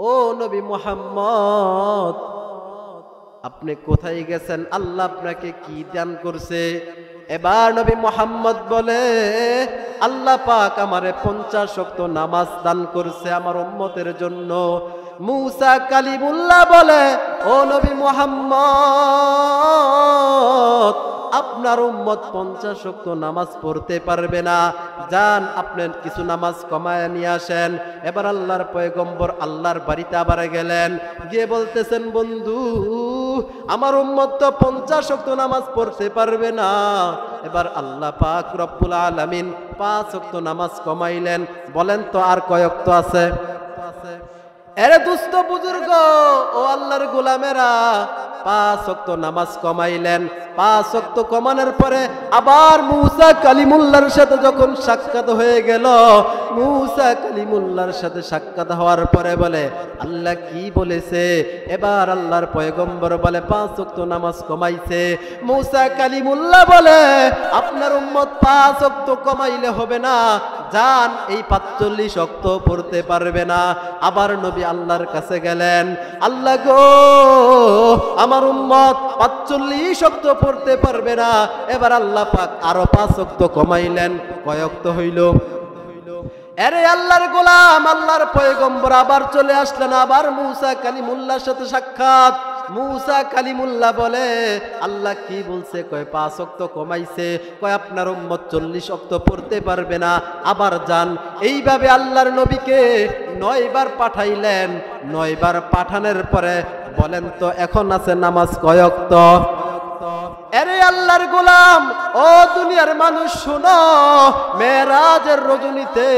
ও নবী মুহাম্মদ, আপনি কোথায় গেছেন? আল্লাহ আপনাকে কি দান করছে? এবার নবী মুহাম্মদ বলে, আল্লাহ পাক আমারে 50 ওয়াক্ত নামাজ দান করছে আমার উম্মতের জন্য। মুসা কালিমুল্লাহ বলে, ও নবী মুহাম্মদ, আপনার উম্মত 50 ওয়াক্ত নামাজ পড়তে পারবে না, যান আপনি কিছু নামাজ কমায় নিয়ে আসেন। এবার আল্লাহর পয়গম্বর আল্লাহর বাড়িতে আবার গেলেন, গিয়ে বলতেছেন, বন্ধু আমার উম্মত তো 50 ওয়াক্ত নামাজ পড়তে পারবে না। এবার আল্লাহ পাক রব্বুল আলামিন 5 ওয়াক্ত নামাজ কমাইলেন। বলেন তো আর কয় ওয়াক্ত আছে? এরে দুস্থ বুজুর্গ ও আল্লাহর গোলামেরা, 5 ওয়াক্ত নামাজ কমাইলেন। 5 ওয়াক্ত কমানোর পরে আবার মুসা কালিমুল্লাহর সাথে যখন সাক্ষাৎ হয়ে গেল, মুসা কালিমুল্লাহর সাথে সাক্ষাৎ হওয়ার পরে বলে, আল্লাহ কি বলেছে? এবার আল্লাহর পয়গম্বর বলে 5 ওয়াক্ত নামাজ কমাইছে। মুসা কালিমুল্লাহ বলে, আপনার উম্মত 5 ওয়াক্ত কমাইলে হবে না, যান এই 45 ওয়াক্ত পড়তে পারবে না। আবার নবী আল্লাহর কাছে গেলেন, আল্লাহ গো আমার উম্মত 45 ওয়াক্ত পড়তে পারবে না। এবার আল্লাহ পাক আরো 5 ওয়াক্ত কমাইলেন। কয় ওয়াক্ত হইল? আরে আল্লাহর গোলাম আল্লাহর পয়গম্বর আবার চলে আসলেন, আবার মুসা কালিমুল্লাহর সাথে সাক্ষাৎ। মুসা কালিমুল্লাহ বলে, আল্লাহ কি বলছে? কয় 5 ওয়াক্ত কমাইছে। কয় আপনার উম্মত 40 ওয়াক্ত পড়তে পারবে না, আবার যান। এইভাবে আল্লাহর নবীকে 9 বার পাঠাইলেন। 9 বার পাঠানোর পরে বলেন তো এখন আছে নামাজ কয় ওয়াক্ত? আরে আল্লাহর গোলাম ও দুনিয়ার মানুষ শোনো, মেরাজের রজনীতে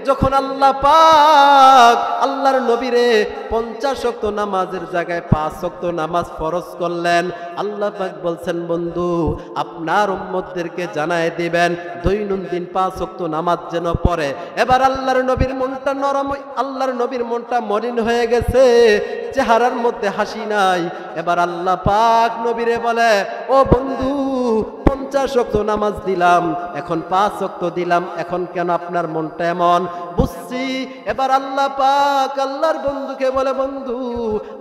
যখন আল্লাহ পাক আল্লাহর নবীরে 50 ওয়াক্ত নামাজের জায়গায় 5 ওয়াক্ত নামাজ ফরজ করলেন, আল্লাহ পাক বলছেন, বন্ধু আপনার উম্মতদেরকে জানায় দিবেন দৈনন্দিন 5 ওয়াক্ত নামাজ যেন পড়ে। এবার আল্লাহর নবীর মনটা নরম, আল্লাহর নবীর মনটা মলিন হয়ে গেছে, চেহারার মধ্যে হাসি নাই। এবার আল্লাহ পাক নবীরে বলে, ও বন্ধু 50 ওয়াক্ত নামাজ দিলাম, এখন 5 ওয়াক্ত দিলাম, এখন কেন আপনার মনটা এমন? বুঝছি। এবার আল্লাহ পাক আল্লাহর বন্ধুকে বলে, বন্ধু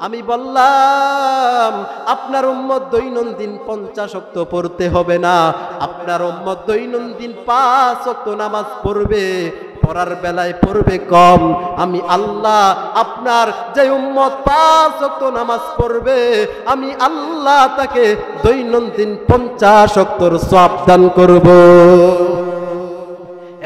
আমি বললাম আপনার উম্মত দৈনন্দিন 50 ওয়াক্ত পড়তে হবে না, আপনার উম্মত দৈনন্দিন 5 ওয়াক্ত নামাজ পড়বে, পড়ার বেলায় পড়বে কম। আমি আল্লাহ আপনার যে উম্মত 5 ওয়াক্ত নামাজ পড়বে, আমি আল্লাহ তাকে দৈনন্দিন 50 ওয়াক্তর সওয়াব দান করব।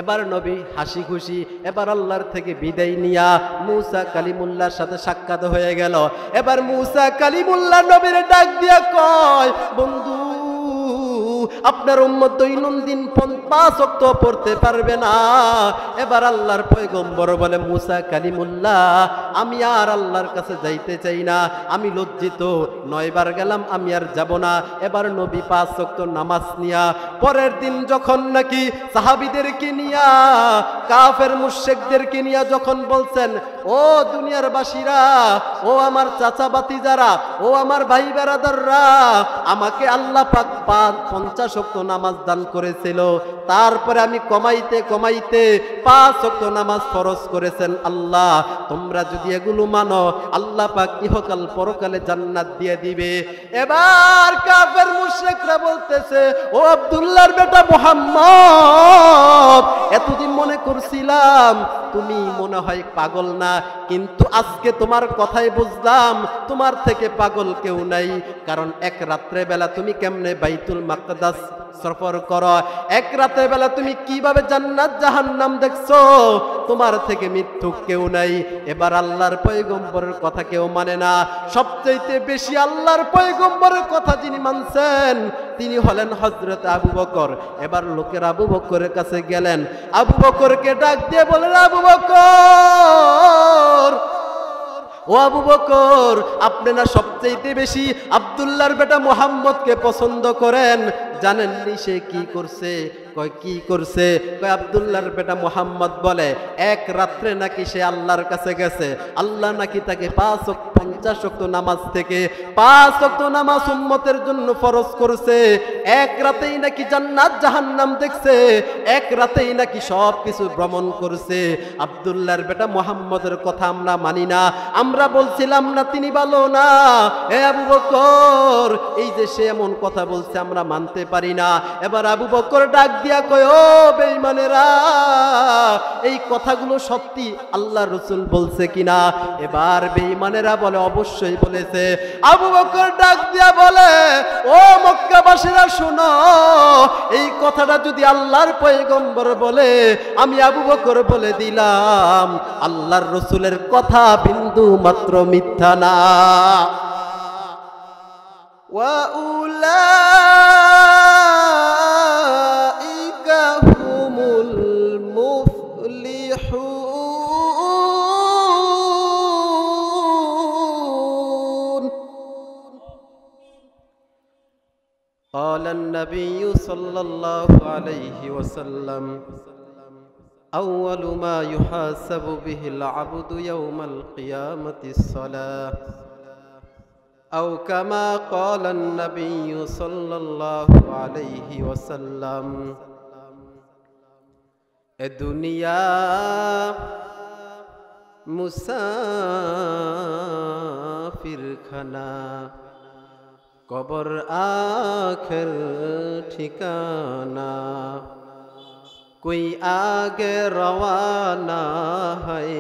এবার নবী হাসি খুশি এবার আল্লাহর থেকে বিদায় নিয়া মুসা কালিমুল্লাহর সাথে সাক্ষাৎ হয়ে গেল। এবার মুসা কালিমুল্লাহ নবীর ডাক দিয়া কয়, বন্ধু আপনার উম্মত দৈনন্দিন 5 ওয়াক্ত পড়তে পারবে না। এবার আল্লাহর পয়গম্বর বলে, মুসা কালিমুল্লাহ আমি আর আল্লাহর কাছে যাইতে চাই না, আমি লজ্জিত, 9 বার গেলাম, আমি আর যাব না। এবার নবী 5 ওয়াক্ত নামাজ নিয়া পরের দিন যখন নাকি সাহাবীদেরকে নিয়া কাফের মুশরিকদেরকে নিয়া যখন বলছেন, ও দুনিয়ার বাসীরা, ও আমার চাচা বাতিজারা, ও আমার ভাই বেরাদাররা, আমাকে আল্লাহ পাক 50 ওয়াক্ত নামাজ দান করেছিল, তারপরে আমি কমাইতে কমাইতে 5 ওয়াক্ত নামাজ ফরজ করেছেন আল্লাহ। তোমরা যদি এগুলো মানো, আল্লাহ পাক ইহকাল পরকালে জান্নাত দিয়ে দিবে। এবার কাফের মুশরিকরা বলতেছে, ও আব্দুল্লাহর বেটা মুহাম্মদ, এতদিন মনে করছিলাম তুমি মনে হয় পাগল না, কিন্তু আজকে তোমার কথাই বুঝলাম তোমার থেকে পাগল কেউ নাই। কারণ এক রাত্রে বেলা তুমি কেমনে বাইতুল মাকদাস সফর করো, এক রাতের বেলা তুমি কিভাবে জান্নাত জাহান্নাম দেখছো, তোমার থেকে মিথ্যুক কেউ নাই। এবার আল্লাহর পয়গম্বরের কথা কেউ মানে না, সবচাইতে বেশি আল্লাহর পয়গম্বরের কথা যিনি মানছেন তিনি হলেন হযরত আবু বকর। এবার লোকের আবু বকরের কাছে গেলেন, আবু বকরকে ডাক দিয়ে বলেন, আবু বকর, ও আবু বকর, আপনি না সবচেয়ে বেশি আব্দুল্লাহর বেটা মুহাম্মদকে পছন্দ করেন, জানেননি সে কি করছে? কয় কি করছে? কয় আব্দুল্লাহর বেটা মুহাম্মদ বলে এক রাত্রে নাকি সে আল্লাহর কাছে গেছে, আল্লাহ নাকি তাকে 50 ওয়াক্ত নামাজ থেকে 5 ওয়াক্ত নামাজ উম্মতের জন্য ফরজ করছে। এক রাতেই নাকি জান্নাত জাহান্নাম দেখছে, এক রাতেই নাকি সব কিছু ভ্রমণ করছে। আব্দুল্লাহর বেটা মুহাম্মদের কথা আমরা মানি না, আমরা বলছিলাম না তিনি ভালো না। এ আবু বকর, এই যে সে এমন কথা বলছে আমরা মানতে পারি না। এবার আবু বকর ডাক দিয়া কয়, ও বেঈমানেরা, এই কথাগুলো সত্যি আল্লাহর রাসূল বলছে কিনা? এবার বেঈমানেরা বলে অবশ্যই বলেছে। আবু বকর ডাক দিয়া বলে, ও মক্কাবাসীরা শুনো, এই কথাটা যদি আল্লাহর পয়গম্বর বলে, আমি আবু বকর বলে দিলাম আল্লাহর রাসূলের কথা বিন্দু মাত্র মিথ্যা না। ওয়াউলাইকা হুমুল মুফলিহুন। قال النبي صلى الله عليه وسلم أول ما يحاسب به العبد يوم القيامة الصلاة أو كما قال النبي صلى الله عليه وسلم الدنيا মুসাফির খানা, কবর আখের ঠিকানা, कोई आगे रवाना है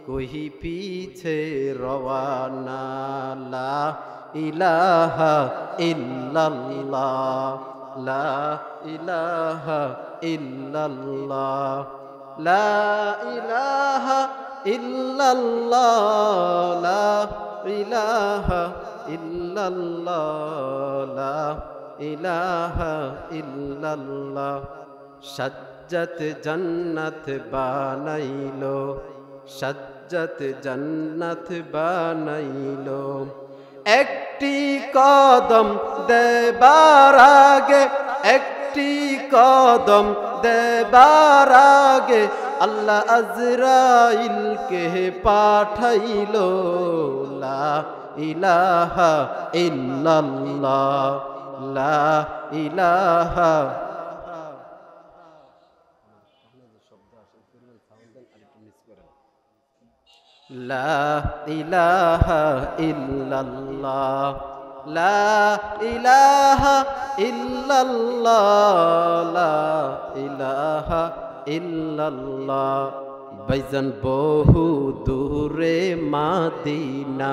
कोई पीछे रवाना। ला इलाहा इल्लल्लाह, ला इलाहा इल्लल्लाह, ला इलाहा इल्लल्लाह, ला इलाहा इल्लल्लाह, ला इलाहा इल्लल्लाह। सज्जत जन्नत बानाइलो, सज्जत जन्नत बानाइलो। একটি কদম দেবার আগে, একটি কদম দেবার আগে আল্লাহ আজরাইলকে পাঠাইলো। লা ইলাহা ইল্লাল্লাহ, লা ইলাহা লা ইলাহা ইল্লাল্লাহ, লা ইলাহা ইল্লাল্লাহ, লা ইলাহা ইল্লাল্লাহ। ভাইজান বহু দূরে মাদিনা,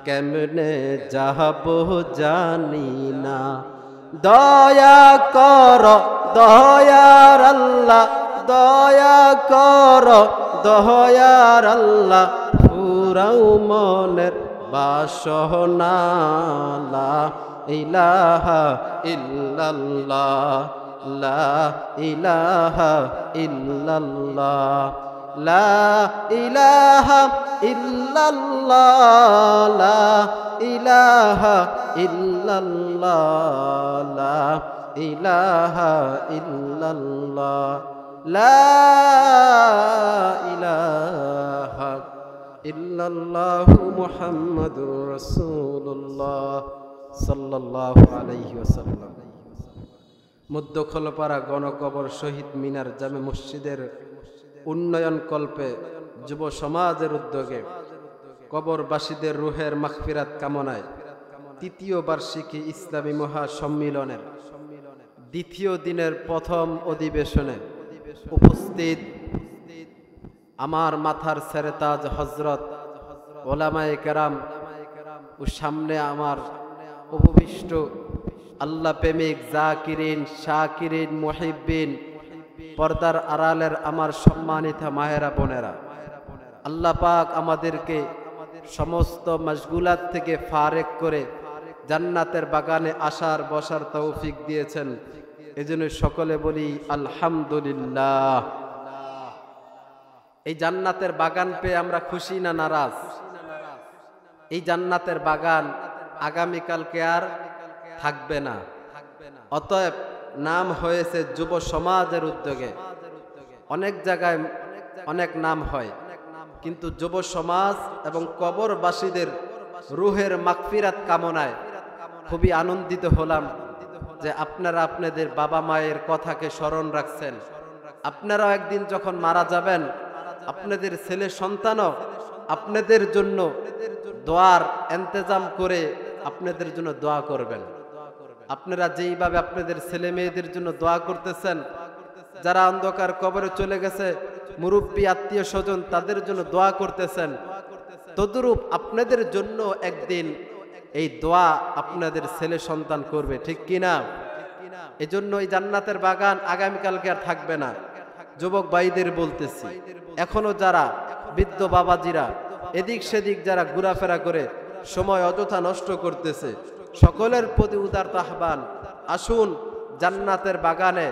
কেমনে যাবো জানি না। দয়া কর দয়ার আল্লাহ, দয়া কর দয়ার আল্লাহ, পুরাও মনের বাসনা। লা ইলাহা ইল্লাল্লাহ, লা ইলাহা ইল্লাল্লাহ, লা ইলাহা ইল্লাল্লাহ, লা ইলাহা ইল্লাল্লাহ, লা ইলাহা ইল্লাল্লাহ, লা ইলাহা ইল্লাল্লাহু মুহাম্মাদুর রাসূলুল্লাহ সাল্লাল্লাহু আলাইহি ওয়াসাল্লাম। মধ্যখলপাড়া গণকবর শহীদ মিনার জামে মসজিদের উন্নয়ন কল্পে যুব সমাজের উদ্যোগে কবরবাসীদের রুহের মাগফিরাত কামনায় তৃতীয় বার্ষিকী ইসলামী মহাসম্মিলনের দ্বিতীয় দিনের প্রথম অধিবেশনে উপস্থিত আমার মাথার সেরেতাজ হজরত ওলামায়ে কেরাম ও সামনে আমার উপবিষ্ট আল্লাহ প্রেমিক জাকিরিন শাকিরিন মুহিব্বিন পর্দার আড়ালের আমার সম্মানিত মায়েরা বোনেরা, আল্লাহ পাক আমাদেরকে সমস্ত মশগুলাত থেকে ফারেক করে জান্নাতের বাগানে আসার বসার তৌফিক দিয়েছেন। এজন্য সকলে বলি আলহামদুলিল্লাহ। এই জান্নাতের বাগান পেয়ে আমরা খুশি না নারাজ? এই জান্নাতের বাগান আগামীকালকে আর থাকবে না। অতএব নাম হয়েছে যুব সমাজের উদ্যোগে। অনেক জায়গায় অনেক নাম হয়, কিন্তু যুব সমাজ এবং কবরবাসীদের রুহের মাগফিরাত কামনায় খুবই আনন্দিত হলাম যে আপনারা আপনাদের বাবা মায়ের কথাকে স্মরণ রাখছেন। আপনারাও একদিন যখন মারা যাবেন, আপনাদের ছেলে সন্তানও আপনাদের জন্য দোয়ার ইন্তজাম করে আপনাদের জন্য দোয়া করবেন। আপনারা যেইভাবে আপনাদের ছেলে মেয়েদের জন্য দোয়া করতেছেন, যারা অন্ধকার কবরে চলে গেছে মুরব্বী আত্মীয় স্বজন তাদের জন্য দোয়া করতেছেন, তদ্রূপ আপনাদের জন্য একদিন এই দোয়া আপনাদের ছেলে সন্তান করবে, ঠিক কিনা? এজন্য এই জান্নাতের বাগান আগামীকালকে আর থাকবে না। যুবক ভাইদের বলতেছি, এখনো যারা বৃদ্ধ বাবাজিরা এদিক সেদিক যারা ঘোরাফেরা করে সময় অযথা নষ্ট করতেছে, সকলের প্রতি উদারত আহ্বান, আসুন জান্নাতের বাগানে।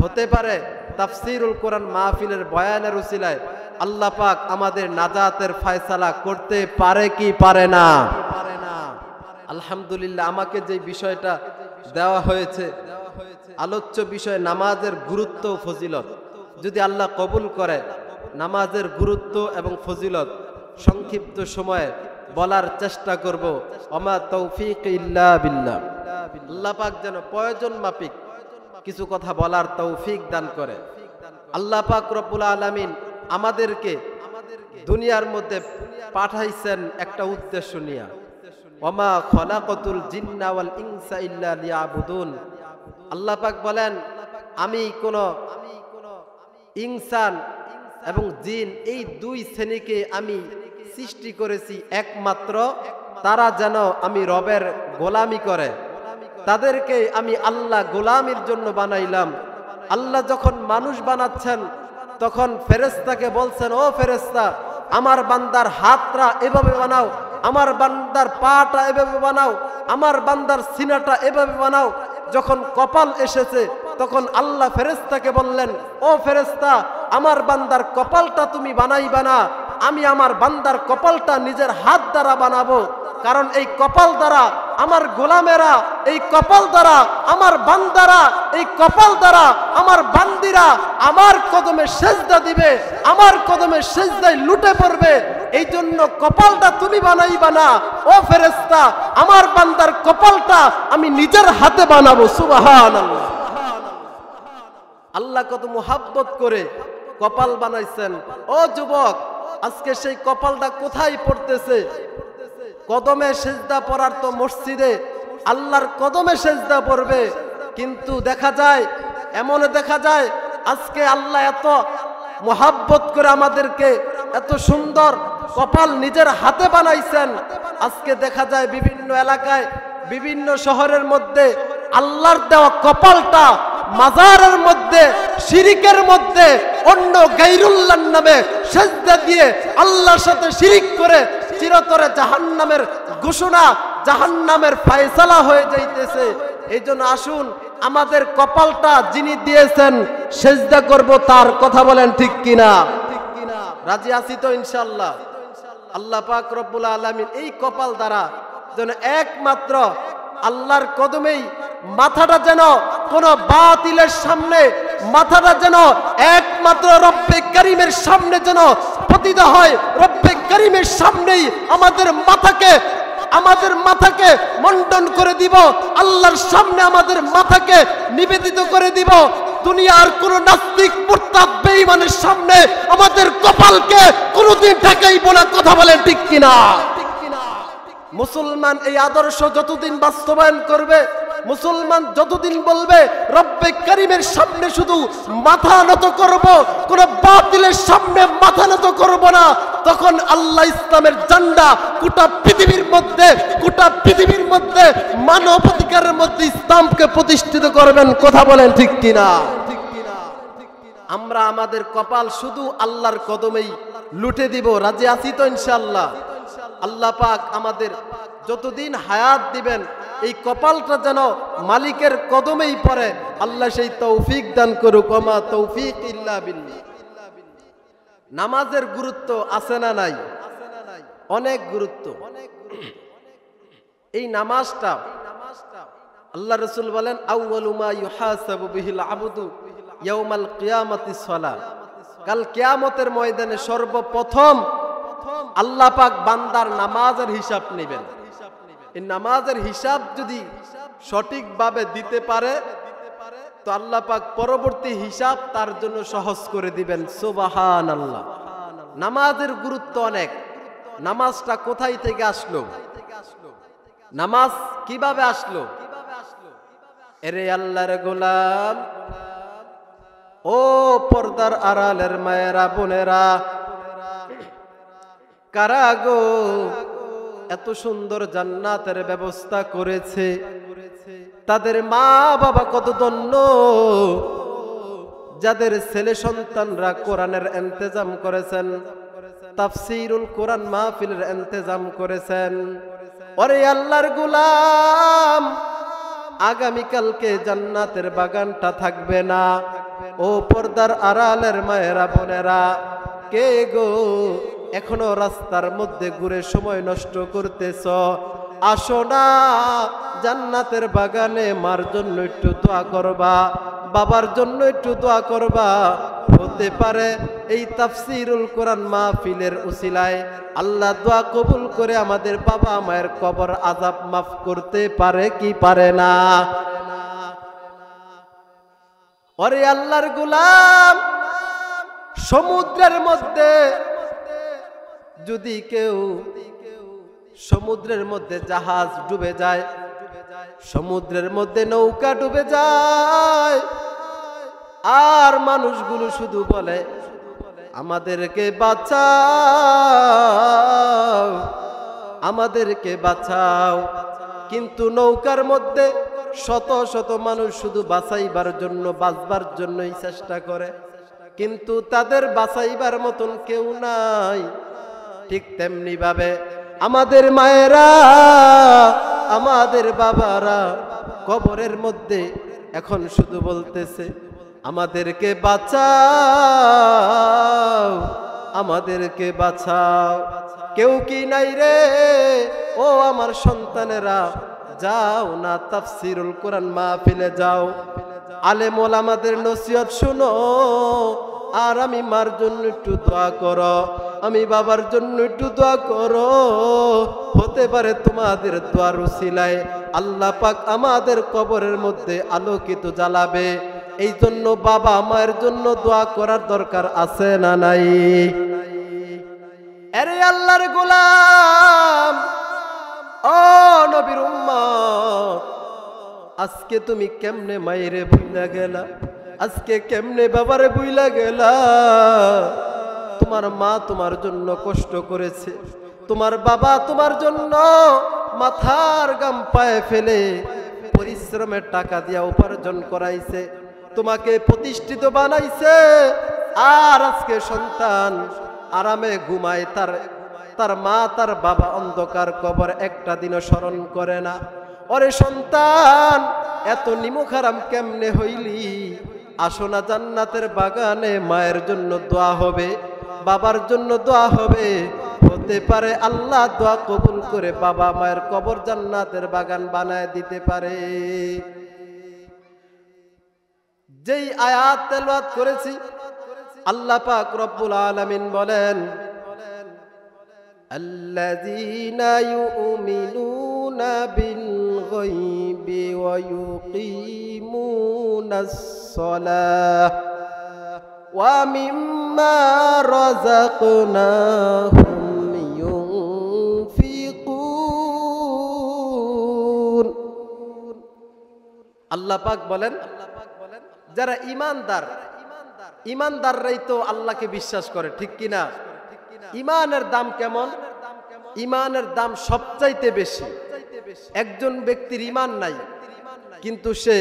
হতে পারে তাফসীরুল কোরআন মাহফিলের বয়ানের উসিলায় আল্লাহ পাক আমাদের নাজাতের ফয়সালা করতে পারে কি পারে না? আলহামদুলিল্লাহ, আমাকে যে বিষয়টা দেওয়া হয়েছে, আলোচ্য বিষয় নামাজের গুরুত্ব ও ফজিলত, যদি আল্লাহ কবুল করে নামাজের গুরুত্ব এবং ফজিলত সংক্ষিপ্ত সময়ে বলার চেষ্টা করব। ওমা তৌফিক ইল্লা বিল্লাহ। আল্লাহ পাক যেন প্রয়োজন মাফিক কিছু কথা বলার তৌফিক দান করে। আল্লাহ পাক রব্বুল আলামিন আমাদেরকে দুনিয়ার মধ্যে পাঠাইছেন একটা উদ্দেশ্য নিয়ে। ওমা খলাকাতুল জিন্না ওয়াল ইনসা ইল্লা লিয়াবুদুন। আল্লাহ পাক বলেন, আমি কোন ইনসান এবং জিন এই দুই শ্রেণীকে আমি সৃষ্টি করেছি একমাত্র তারা যেন আমি রবের গোলামি করে। তাদেরকে আমি আল্লাহ গোলামির জন্য বানাইলাম। আল্লাহ যখন মানুষ বানাচ্ছেন তখন ফেরেশতাকে বলছেন, ও ফেরেশতা, আমার বান্দার হাতটা এভাবে বানাও, আমার বান্দার পাটা এভাবে বানাও, আমার বান্দার সিনাটা এভাবে বানাও। যখন কপাল এসেছে তখন আল্লাহ ফেরেশতাকে বললেন, ও ফেরেশতা, আমার বান্দার কপালটা তুমি বানাইবা না, আমি আমার বান্দার কপালটা নিজের হাত দ্বারা বানাবো। কারণ এই কপাল দ্বারা আমার গোলামেরা, এই কপাল দ্বারা আমার বান্দারা, এই কপাল দ্বারা আমার বান্দিরা আমার কদমে সেজদা দিবে, আমার কদমে সেজদায় লুটে পড়বে। এই জন্য কপালটা তুমি বানাইবা না, ও ফেরেশতা, আমার বান্দার কপালটা আমি নিজের হাতে বানাবো। সুবহানাল্লাহ। আল্লাহ কত মুহাব্বত করে কপাল বানাইছেন। ও যুবক, আজকে সেই কপালটা কোথায় পড়তেছে? কদমে সেজদা পড়ার তো মসজিদে আল্লাহর কদমে সেজদা পড়বে, কিন্তু দেখা যায়, এমন দেখা যায় আজকে আল্লাহ এত মুহাব্বত করে আমাদেরকে এত সুন্দর কপাল নিজের হাতে বানাইছেন। আজকে দেখা যায় বিভিন্ন এলাকায়, বিভিন্ন শহরের মধ্যে আল্লাহর দেওয়া কপালটা মাজারের মধ্যে, শিরিকের মধ্যে অন্য গায়রুল্লাহর নামে সেজদা দিয়ে আল্লাহর সাথে শিরিক করে চিরতরে জাহান্নামের ঘোষণা, জাহান্নামের ফয়সালা হয়ে যাইতেছে। এই জন্য আসুন আমাদের কপালটা যিনি দিয়েছেন সেজদা করব তার। কথা বলেন ঠিক কিনা? রাজি আছি তো ইনশাআল্লাহ? আল্লাহ পাক রব্বুল আলামিন এই কপাল দ্বারা যেন একমাত্র আল্লাহর কদমেই মাথাটা যেন কোন বাতিলের সামনে, মাথাটা যেন একমাত্র রব্বে কারীমের সামনে যেন পতিত হয়। রব্বে কারীমের সামনেই আমাদের মাথাকে মন্ডন করে দিব, আল্লাহর সামনে আমাদের মাথাকে নিবেদিত করে দিব। দুনিয়ার কোন নাস্তিক মুরতাদ বেঈমানের সামনে আমাদের কপালকে কোনদিন ঠেকাইব না। কথা বলেন ঠিক কিনা? মুসলমান এই আদর্শ যতদিন বাস্তবায়ন করবে, মুসলমান যতদিন বলবে রব্বে কারীমের সামনে শুধু মাথা নত করব, কোন বাতিলের সামনে মাথা নত করব না, তখন আল্লাহ ইসলামের ঝান্ডা গোটা পৃথিবীর মধ্যে মানবাধিকারের মধ্যে ইসলামকে প্রতিষ্ঠিত করবেন। কথা বলেন ঠিক কিনা? আমরা আমাদের কপাল শুধু আল্লাহর কদমেই লুটে দিব। রাজি আছি তো ইনশাআল্লাহ? আল্লাহ পাক আমাদের যতদিন হায়াত দিবেন এই কপালটা যেন মালিকের কদমেই পড়ে। আল্লাহ সেই তৌফিক দান করুক। ওমা তৌফিক ইল্লা বিল্লাহ। নামাজের গুরুত্ব আছে না নাই? অনেক গুরুত্ব। এই নামাজটা আল্লাহ রাসূল বলেন আউয়ালু মা ইউহাসাবু বিহিল আবদু ইয়াউমাল কিয়ামাতিস সালাহ। কাল কিয়ামতের ময়দানে সর্বপ্রথম আল্লাহ পাক বান্দার নামাজের হিসাব নেবেন। এই নামাজের হিসাব যদি সঠিকভাবে দিতে পারে তো আল্লাহ পাক পরবর্তী হিসাব তার জন্য সহজ করে দিবেন। সুবহানাল্লাহ। নামাজের গুরুত্ব অনেক। নামাজটা কোথায় থেকে আসলো? নামাজ কিভাবে আসলো? এরে আল্লাহর গোলাম, ও পর্দার আড়ালের মায়েরা বোনেরা, কারা গো এত সুন্দর জান্নাতের ব্যবস্থা করেছে? তাদের মা বাবা কত ধন্য, যাদের ছেলে সন্তানরা কোরআনের ইন্তেজাম করেছেন, তাফসীরুল কোরআন মাহফিলের ইন্তেজাম করেছেন। ওরে আল্লাহর গোলাম, আগামীকালকে জান্নাতের বাগানটা থাকবে না। ও পর্দার আড়ালের মায়েরা বোনেরা, কে গো এখনো রাস্তার মধ্যে ঘুরে সময় নষ্ট করতেছ? আসো না, জান্নাতের বাগানে মার জন্য একটু দোয়া করবা, বাবার জন্য একটু দোয়া করবা। হতে পারে এই তাফসীরুল কোরআন মাহফিলের উসিলায় আল্লাহ দোয়া কবুল করে আমাদের বাবা মায়ের কবর আযাব মাফ করতে পারে কি পারে না? ওরে আল্লাহর গোলাম, সমুদ্রের মধ্যে যদি কেউ সমুদ্রের মধ্যে জাহাজ ডুবে যায়, সমুদ্রের মধ্যে নৌকা ডুবে যায়, আর মানুষগুলো শুধু বলে আমাদেরকে বাঁচাও, আমাদেরকে বাঁচাও, কিন্তু নৌকার মধ্যে শত শত মানুষ শুধু বাঁচাইবার জন্য, বাঁচবার জন্যই চেষ্টা করে, কিন্তু তাদের বাঁচাইবার মতন কেউ নাই। ঠিক তেমনি ভাবে আমাদের মায়েরা, আমাদের বাবারা কবরের মধ্যে এখন শুধু বলতেছে আমাদেরকে বাঁচাও, আমাদেরকে বাঁচাও। কেউ কি নাই রে? ও আমার সন্তানেরা, যাও না তাফসীরুল কোরআন মাহফিলে যাও, আলেম ওলামাদের নসিহত শুনো, আর আমি মার জন্য একটু দোয়া করো, আমি বাবার জন্য একটু দোয়া করো। হতে পারে তোমাদের দোয়ার উসিলায় আল্লাহ পাক আমাদের কবরের মধ্যে আলোকিত জ্বালাবে। এই জন্য বাবা মায়ের জন্য দোয়া করার দরকার আছে না নাই? আরে আল্লাহর গোলাম, ও নবীর উম্মত, আজকে তুমি কেমনে মায়েরে ভুইলা গেলা? আজকে কেমনে বাবারে ভুইলা গেলা? তোমার মা তোমার জন্য কষ্ট করেছে, তোমার বাবা তোমার জন্য মাথার গাম পায়ে ফেলে পরিশ্রমের টাকা দিয়া উপার্জন করাইছে, তোমাকে প্রতিষ্ঠিত বানাইছে। আর আজকে সন্তান আরামে ঘুমায়, তার মা তার বাবা অন্ধকার কবর একটা দিনও স্মরণ করে না। ওরে সন্তান, এত নিমুখারাম কেমনে হইলি? আসো না জান্নাতের বাগানে, মায়ের জন্য দোয়া হবে, বাবার জন্য দোয়া হবে। হতে পারে আল্লাহ দোয়া কবুল করে বাবা মায়ের কবর জান্নাতের বাগান বানায় দিতে পারে। যেই আয়াত তেলাওয়াত করেছি, আল্লাহ পাক রব্বুল আলামিন বলেন আল্লাযীনা ইউমিনুনা বিল গায়বি ওয়া ইউকিমুনাস সালাহ ওয়া মিম্মা রাযাকনাহুম ইউনফিকুন। আল্লাহ পাক বলেন যারা ঈমানদার, ঈমানদাররাই তো আল্লাহকে বিশ্বাস করে, ঠিক কিনা? ঈমানের দাম কেমন? ঈমানের দাম সবচাইতে বেশি। একজন ব্যক্তির ঈমান নাই কিন্তু সে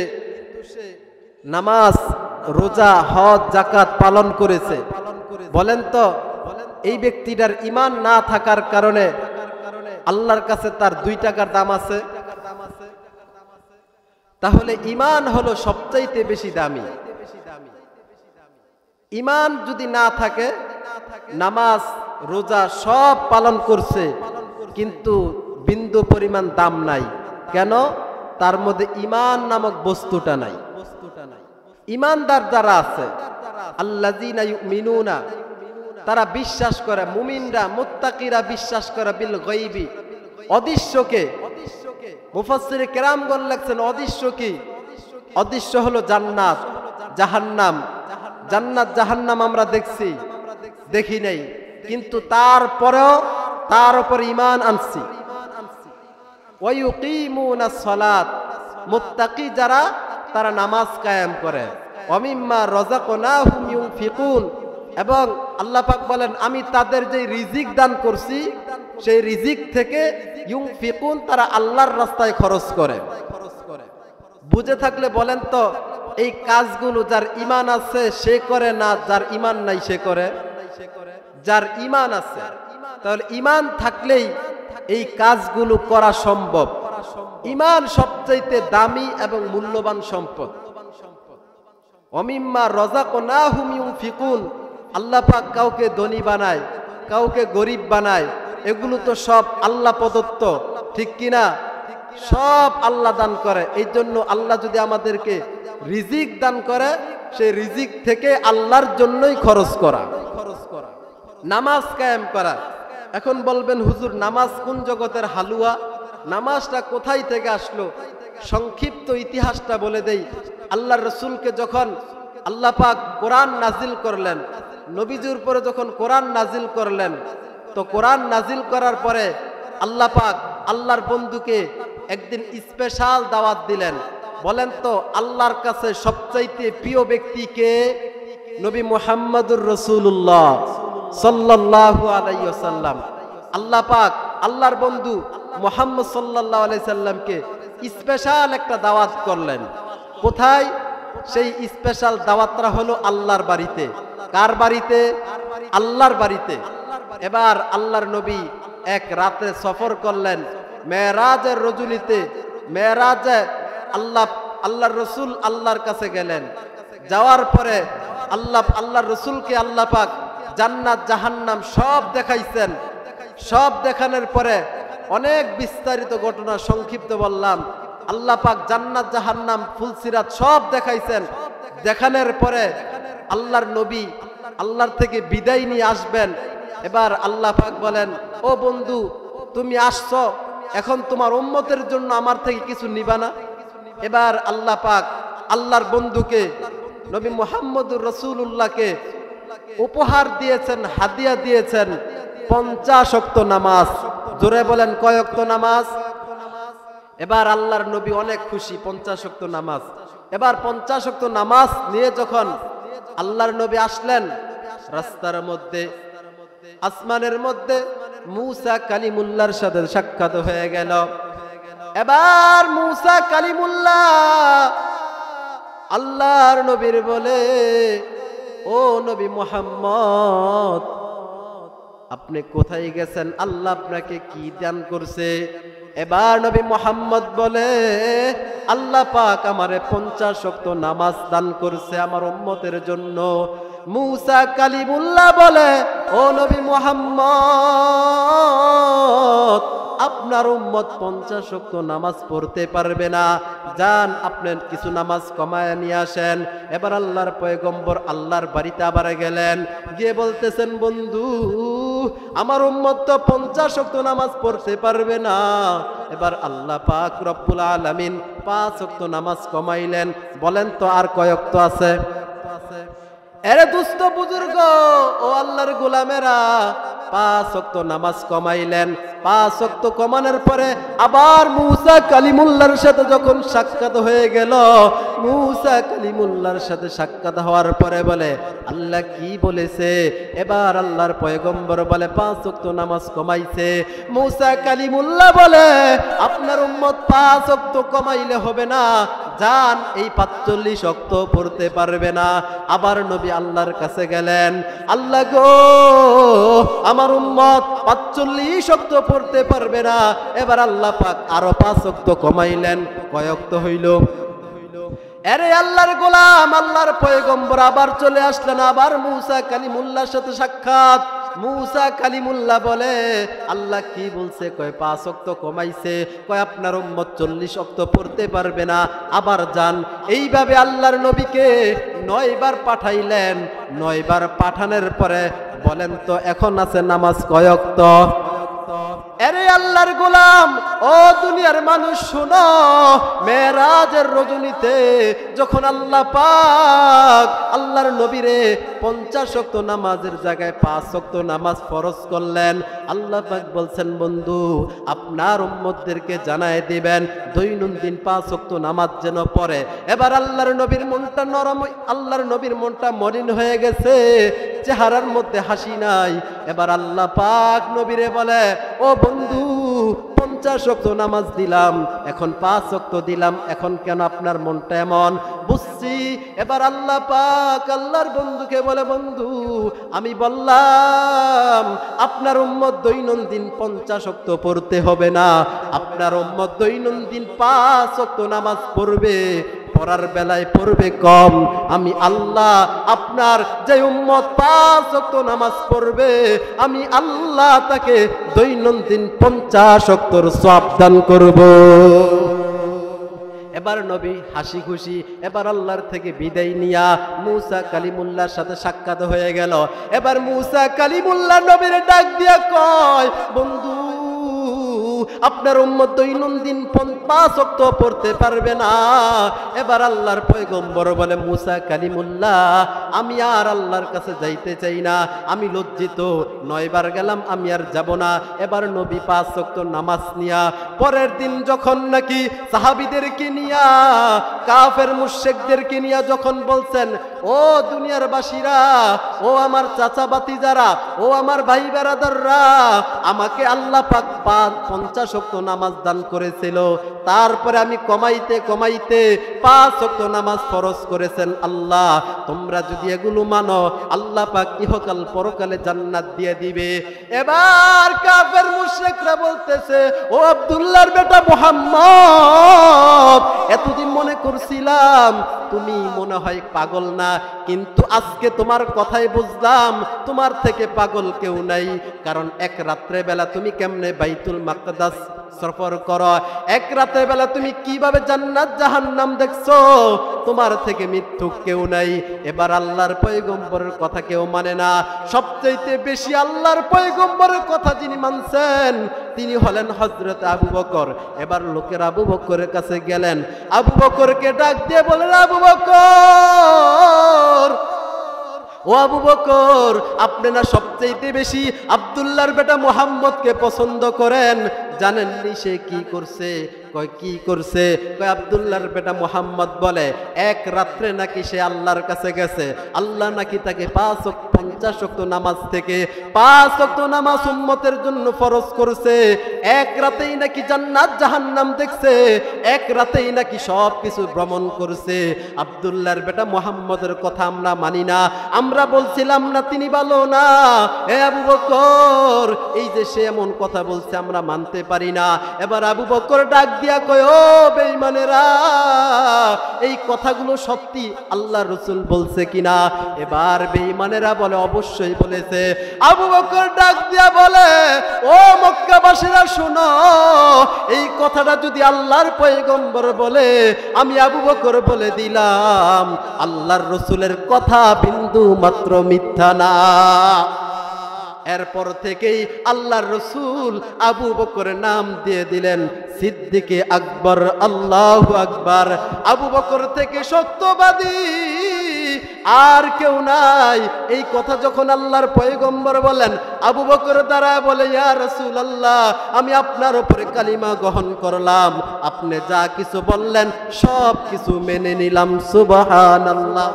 নামাজ, রোজা, হজ, যাকাত পালন করেছে, বলেন তো এই ব্যক্তিটার ঈমান না থাকার কারণে আল্লাহর কাছে তার 2 টাকার দাম আছে? তাহলে ঈমান হলো সবচাইতে বেশি দামি। ঈমান যদি না থাকে, নামাজ রোজা সব পালন করছে কিন্তু বিন্দু পরিমাণ দাম নাই। কেন? তার মধ্যে ঈমান নামক বস্তুটা নাই। ঈমানদার যারা আছে, আল্লাযীনা ইউমিনুনা, তারা বিশ্বাস করে, মুমিনরা মুত্তাকিরা বিশ্বাস করে বিল গায়বি, অদৃশ্যকে। মুফাসসিরে কেরামগণ লিখছেন অদৃশ্য কি? অদৃশ্য হলো জান্নাত জাহান্নাম। জান্নাত জাহান্নাম আমরা দেখছি, দেখি নাই, কিন্তু তারপরেও তার উপর ঈমান আনছি। ওয়া ইউকিমুনাস সালাত, মুত্তাকি যারা তারা নামাজ কায়েম করে। ওয়া মিম্মা রাযাকনাহুম ইউনফিকুন, এবং আল্লাহ পাক বলেন আমি তাদের যে রিজিক দান করছি সেই রিজিক থেকে ইউনফিকুন, তারা আল্লাহর রাস্তায় খরচ করে। বুঝে থাকলে বলেন তো এই কাজগুলো যার ঈমান আছে সে করে না যার ঈমান নাই সে করে? যার ঈমান আছে, তাহলে ঈমান থাকলেই এই কাজগুলো করা সম্ভব। ঈমান সবচাইতে দামি এবং মূল্যবান সম্পদ। ওমিম্মা রাযাকনাহুম ইউনফিকুন, আল্লাহ পাক কাউকে ধনী বানায়, কাউকে গরিব বানায়, এগুলো তো সব আল্লাহ প্রদত্ত, ঠিক কিনা? সব আল্লাহ দান করে। এই জন্য আল্লাহ যদি আমাদেরকে রিজিক দান করে, সেই রিজিক থেকে আল্লাহর জন্যই খরচ করা। নামাজ কায়েম করা। এখন বলবেন হুজুর নামাজ কোন জগতের হালুয়া, নামাজটা কোথায় থেকে আসলো? সংক্ষিপ্ত ইতিহাসটা বলে দেই। আল্লাহর রাসূলকে যখন আল্লাহ পাক কোরআন নাজিল করলেন, নবীজির উপরে যখন কোরআন নাজিল করলেন, তো কোরআন নাজিল করার পরে আল্লাহ পাক আল্লাহর বন্ধুকে একদিন স্পেশাল দাওয়াত দিলেন। বলেন তো আল্লাহর কাছে সবচাইতে প্রিয় ব্যক্তি কে? নবী মুহাম্মদুর রাসূলুল্লাহ সাল্লাল্লাহু আলাইহি ওয়াসাল্লাম। আল্লাহ পাক আল্লাহর বন্ধু মুহাম্মদ সাল্লাল্লাহু আলাইহি সাল্লামকে স্পেশাল একটা দাওয়াত করলেন। কোথায়? সেই স্পেশাল দাওয়াতটা হলো আল্লাহর বাড়িতে। কার বাড়িতে? আল্লাহর বাড়িতে। এবার আল্লাহর নবী এক রাতে সফর করলেন মেরাজের রজনীতে। মেরাজে আল্লাহর রাসূল আল্লাহর কাছে গেলেন। যাওয়ার পরে আল্লাহর রাসূলকে আল্লাহ পাক জান্নাত জাহান্নাম সব দেখাইছেন। সব দেখানোর পরে অনেক বিস্তারিত ঘটনা সংক্ষিপ্ত বললাম। আল্লাহ পাক জান্নাত জাহান্নাম ফুলসিরাত সব দেখাইছেন। দেখানোর পরে আল্লাহর নবী আল্লাহর থেকে বিদায় নিয়ে আসবেন। এবার আল্লাহ পাক বলেন, ও বন্ধু তুমি আসছো, এখন তোমার উম্মতের জন্য আমার থেকে কিছু নিবা না? এবার আল্লাহ পাক আল্লাহর বন্ধুকে নবী মুহাম্মদুর রাসূলুল্লাহকে উপহার দিয়েছেন, হাদিয়া দিয়েছেন 50 ওয়াক্ত নামাজ। জোরে বলেন কয় ওয়াক্ত নামাজ? এবার আল্লাহর নবী অনেক খুশি, 50 ওয়াক্ত নামাজ। এবার 50 ওয়াক্ত নামাজ নিয়ে যখন আল্লাহর নবী আসলেন, রাস্তার মধ্যে আসমানের মধ্যে মূসা কালিমুল্লাহর সাথে সাক্ষাৎ হয়ে গেল। এবার মূসা কালিমুল্লাহ আল্লাহর নবীর বলে, ও নবী মুহাম্মদ আপনি কোথায় গেছেন? আল্লাহ আপনাকে কি দান করছে? এবার নবী মুহাম্মদ বলে, আল্লাহ পাক আমারে 50 ওয়াক্ত নামাজ দান করছে আমার উম্মতের জন্য। মূসা কালিমুল্লাহ বলে, ও নবী মুহাম্মদ আপনার উম্মত 50 ওয়াক্ত নামাজ পড়তে পারবে না, যান আপনার কিছু নামাজ কমায় নিয়ে আসেন। এবার আল্লাহর পয়গম্বর আল্লাহর বাড়িতে আবার গেলেন, গিয়ে বলতেছেন বন্ধু আমার উম্মত তো 50 ওয়াক্ত নামাজ পড়তে পারবে না। এবার আল্লাহ পাক রব্বুল আলামিন 5 ওয়াক্ত নামাজ কমাইলেন। বলেন তো আর কয় ওয়াক্ত আছে? এরে দুস্থ বুজুর্গ ও আল্লাহর গোলামেরা, 5 ওয়াক্ত নামাজ কমাইলেন। 5 ওয়াক্ত কমানোর পরে আবার মূসা কালিমুল্লাহর সাথে যখন সাক্ষাৎ হয়ে গেল, মূসা কালিমুল্লাহর সাথে সাক্ষাৎ হওয়ার পরে বলে আল্লাহ কি বলেছে? এবার আল্লাহর পয়গম্বর বলে 5 ওয়াক্ত নামাজ কমাইছে। মূসা কালিমুল্লাহ বলে আপনার উম্মত 5 ওয়াক্ত কমাইলে হবে না, যান এই 45 ওয়াক্ত পড়তে পারবে না। আবার নবী আল্লাহর কাছে গেলেন, আল্লাহ গো আমার উম্মত 45 ওয়াক্ত পড়তে পারবে না। এবার আল্লাহ পাক আরো 5 ওয়াক্ত কমাইলেন। কয় ওয়াক্ত হইল? আরে আল্লাহর গোলাম আল্লাহর পয়গম্বর আবার চলে আসলেন। আবার মূসা কালিমুল্লাহর সাথে সাক্ষাৎ। মুসা কালিমুল্লাহ বলে আল্লাহ কি বলছে? কয় 5 ওয়াক্ত কমাইছে, কয় আপনার উম্মত 40 ওয়াক্ত পড়তে পারবে না, আবার যান। এইভাবে আল্লাহর নবীকে 9 বার পাঠাইলেন। 9 বার পাঠানোর পরে বলেন তো এখন আছে নামাজ কয় ওয়াক্ত? আরে আল্লাহর গোলাম, ও দুনিয়ার মানুষ শোনো, মেরাজের রজনীতে যখন আল্লাহ পাক আল্লাহর নবীরে 50 ওয়াক্ত নামাজের জায়গায় 5 ওয়াক্ত নামাজ ফরজ করলেন, আল্লাহ পাক বলছেন বন্ধু আপনার উম্মতদেরকে জানায় দিবেন দৈনন্দিন 5 ওয়াক্ত নামাজ যেন পড়ে। এবার আল্লাহর নবীর মনটা নরম, আল্লাহর নবীর মনটা মলিন হয়ে গেছে, চেহারার মধ্যে হাসি নাই। এবার আল্লাহ পাক নবীরে বলে ও বন্ধু 50 ওয়াক্ত নামাজ দিলাম, এখন 5 ওয়াক্ত দিলাম, এখন কেন আপনার মনটা এমন? বুঝছি। এবার আল্লাহ পাক আল্লাহর বন্ধুকে বলে বন্ধু আমি বললাম আপনার উম্মত দৈনন্দিন 50 ওয়াক্ত পড়তে হবে না, আপনার উম্মত দৈনন্দিন 5 ওয়াক্ত নামাজ পড়বে, পড়ার বেলায় পড়বে কম। আমি আল্লাহ আপনার যে উম্মত 5 ওয়াক্ত নামাজ পড়বে আমি আল্লাহ তাকে দৈনন্দিন 50 ওয়াক্তর সওয়াব দান করব। এবার নবী হাসি খুশি এবার আল্লাহর থেকে বিদায় নিয়া মুসা কালিমুল্লাহর সাথে সাক্ষাৎ হয়ে গেল। এবার মুসা কালিমুল্লাহ নবীর ডাক দিয়া কয় বন্ধু আপনার উম্মত দৈনন্দিন 5 ওয়াক্ত পড়তে পারবে না। এবার আল্লাহর পয়গম্বর বলে মুসা কালিমুল্লাহ আমি আর আল্লাহর কাছে যাইতে চাই না, আমি লজ্জিত, 9 বার গেলাম আমি আর যাব না। এবার নবী 5 ওয়াক্ত নামাজ নিয়া পরের দিন যখন নাকি সাহাবীদেরকে নিয়া কাফের মুশরিকদেরকে নিয়া যখন বলছেন ও দুনিয়ার বাসীরা, ও আমার চাচা ভাতিজারা, ও আমার ভাই বেরাদাররা, আমাকে আল্লাহ পাক 50 ওয়াক্ত নামাজ দান করেছিল, তারপরে আমি কমাইতে কমাইতে 5 ওয়াক্ত নামাজ ফরজ করেছেন আল্লাহ, তোমরা যদি এগুলো মানো আল্লাহ পাক ইহকাল পরকালে জান্নাত দিয়ে দিবে। এবার কাফের মুশরিকরা বলতেছে ও আব্দুল্লাহর বেটা মুহাম্মদ এতদিন মনে করছিলাম তুমি মনে হয় পাগল না, কিন্তু আজকে তোমার কথাই বুঝলাম তোমার থেকে পাগল কেউ নাই। কারণ এক রাত্রে বেলা তুমি কেমনে বাইতুল মাকদাস সফর করো, এক রাতের বেলা তুমি কিভাবে জান্নাত জাহান্নাম দেখছো, তোমার থেকে মিথ্যুক কেউ নাই। এবার আল্লাহর পয়গম্বরের কথা কেউ মানে না, সবচেয়ে বেশি আল্লাহর পয়গম্বরের কথা যিনি মানছেন তিনি হলেন হযরত আবু বকর। এবার লোকের আবু বকরের কাছে গেলেন, আবু বকরকে ডাক দিয়ে বলেন আবু বকর, ও আবু বকর আপনি না সবচেয়ে বেশি আব্দুল্লাহর বেটা মুহাম্মদকে পছন্দ করেন, জানেননি সে কি করছে? কয় কি করছে? কয় আব্দুল্লাহর বেটা মুহাম্মদ বলে এক রাত্রে নাকি সে আল্লাহর কাছে গেছে, আল্লাহ নাকি তাকে 50 ওয়াক্ত নামাজ থেকে 5 ওয়াক্ত নামাজ উম্মতের জন্য ফরজ করেছে, এক রাতেই নাকি জান্নাত জাহান্নাম দেখছে, এক রাতেই নাকি সব কিছু ভ্রমণ করছে। আব্দুল্লাহর বেটা মুহাম্মদের কথা আমরা মানি না, আমরা বলছিলাম না তিনি ভালো না। এ আবু বকর এই যে সে এমন কথা বলছে আমরা মানতে পারি না। এবার আবু বকর ডাক দিয়া কয় ও বেঈমানেরা এই কথাগুলো সত্যি আল্লাহর রাসূল বলছে কিনা? এবার বেঈমানেরা বলে অবশ্যই বলেছে। আবু বকর ডাক দিয়া বলে ও মক্কাবাসীরা শোনো, এই কথাটা যদি আল্লাহর পয়গম্বর বলে আমি আবু বকর বলে দিলাম আল্লাহর রাসূলের কথা বিন্দু মাত্র মিথ্যা না। এরপর থেকেই আল্লাহর রাসূল আবু বকরের নাম দিয়ে দিলেন সিদ্দিকে আকবর। আল্লাহু আকবার। আবু বকর থেকে সত্যবাদী আর কেউ নাই। এই কথা যখন আল্লাহর পয়গম্বর বলেন, আবু বকর দাঁড়ায় বলে ইয়া রাসূলুল্লাহ আমি আপনার উপরে কালিমা গ্রহণ করলাম, আপনি যা কিছু বললেন সব কিছু মেনে নিলাম। সুবহানাল্লাহ।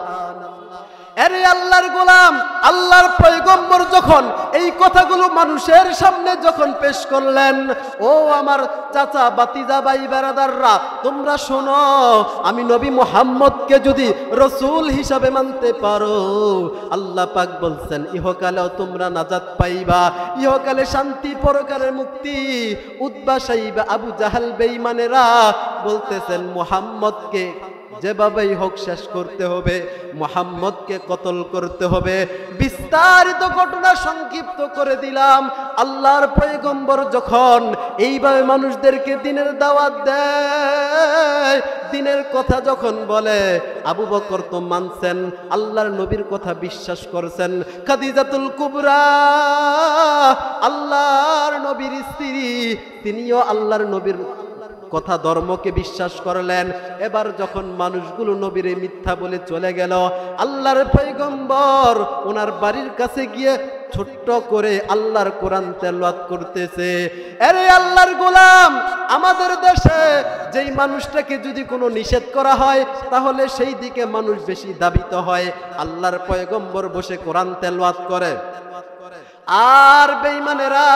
আরে আল্লাহর গোলাম, আল্লাহর পয়গম্বর যখন এই কথাগুলো মানুষের সামনে যখন পেশ করলেন, ও আমার চাচা ভাতিজা ভাই বেরাদাররা তোমরা শোনো, আমি নবী মুহাম্মদকে যদি রাসূল হিসাবে মানতে পারো আল্লাহ পাক বলছেন ইহকালেও তোমরা নাজাত পাইবা, ইহকালে শান্তি পরকালে মুক্তি। উতবা সাইবা আবু জাহাল বেঈমানেরা বলতেছেন মুহাম্মদকে যেভাবেই হোক শেষ করতে হবে, মুহাম্মদকে কতল করতে হবে। বিস্তারিত ঘটনা সংক্ষিপ্ত করে দিলাম। আল্লাহর পয়গম্বর যখন এইভাবে মানুষদেরকে দ্বীনের দাওয়াত দেয়, দ্বীনের কথা যখন বলে, আবু বকর তো মানছেন, আল্লাহর নবীর কথা বিশ্বাস করছেন। খাদিজাতুল কুবরা, আল্লাহর নবীর স্ত্রী, তিনিও আল্লাহর নবীর কথা ধর্মকে বিশ্বাস করলেন। এবার যখন মানুষগুলো নবীরে মিথ্যা বলে চলে গেল, আল্লাহর পয়গম্বর ওনার বাড়ির কাছে গিয়ে ছোট্ট করে আল্লাহর কোরআন তেলাওয়াত করতেছে। আরে আল্লাহর গোলাম, আমাদের দেশে যেই মানুষটাকে যদি কোনো নিষেধ করা হয় তাহলে সেই দিকে মানুষ বেশি ধাবিত হয়। আল্লাহর পয়গম্বর বসে কোরআন তেলাওয়াত করে, আর বেঈমানেরা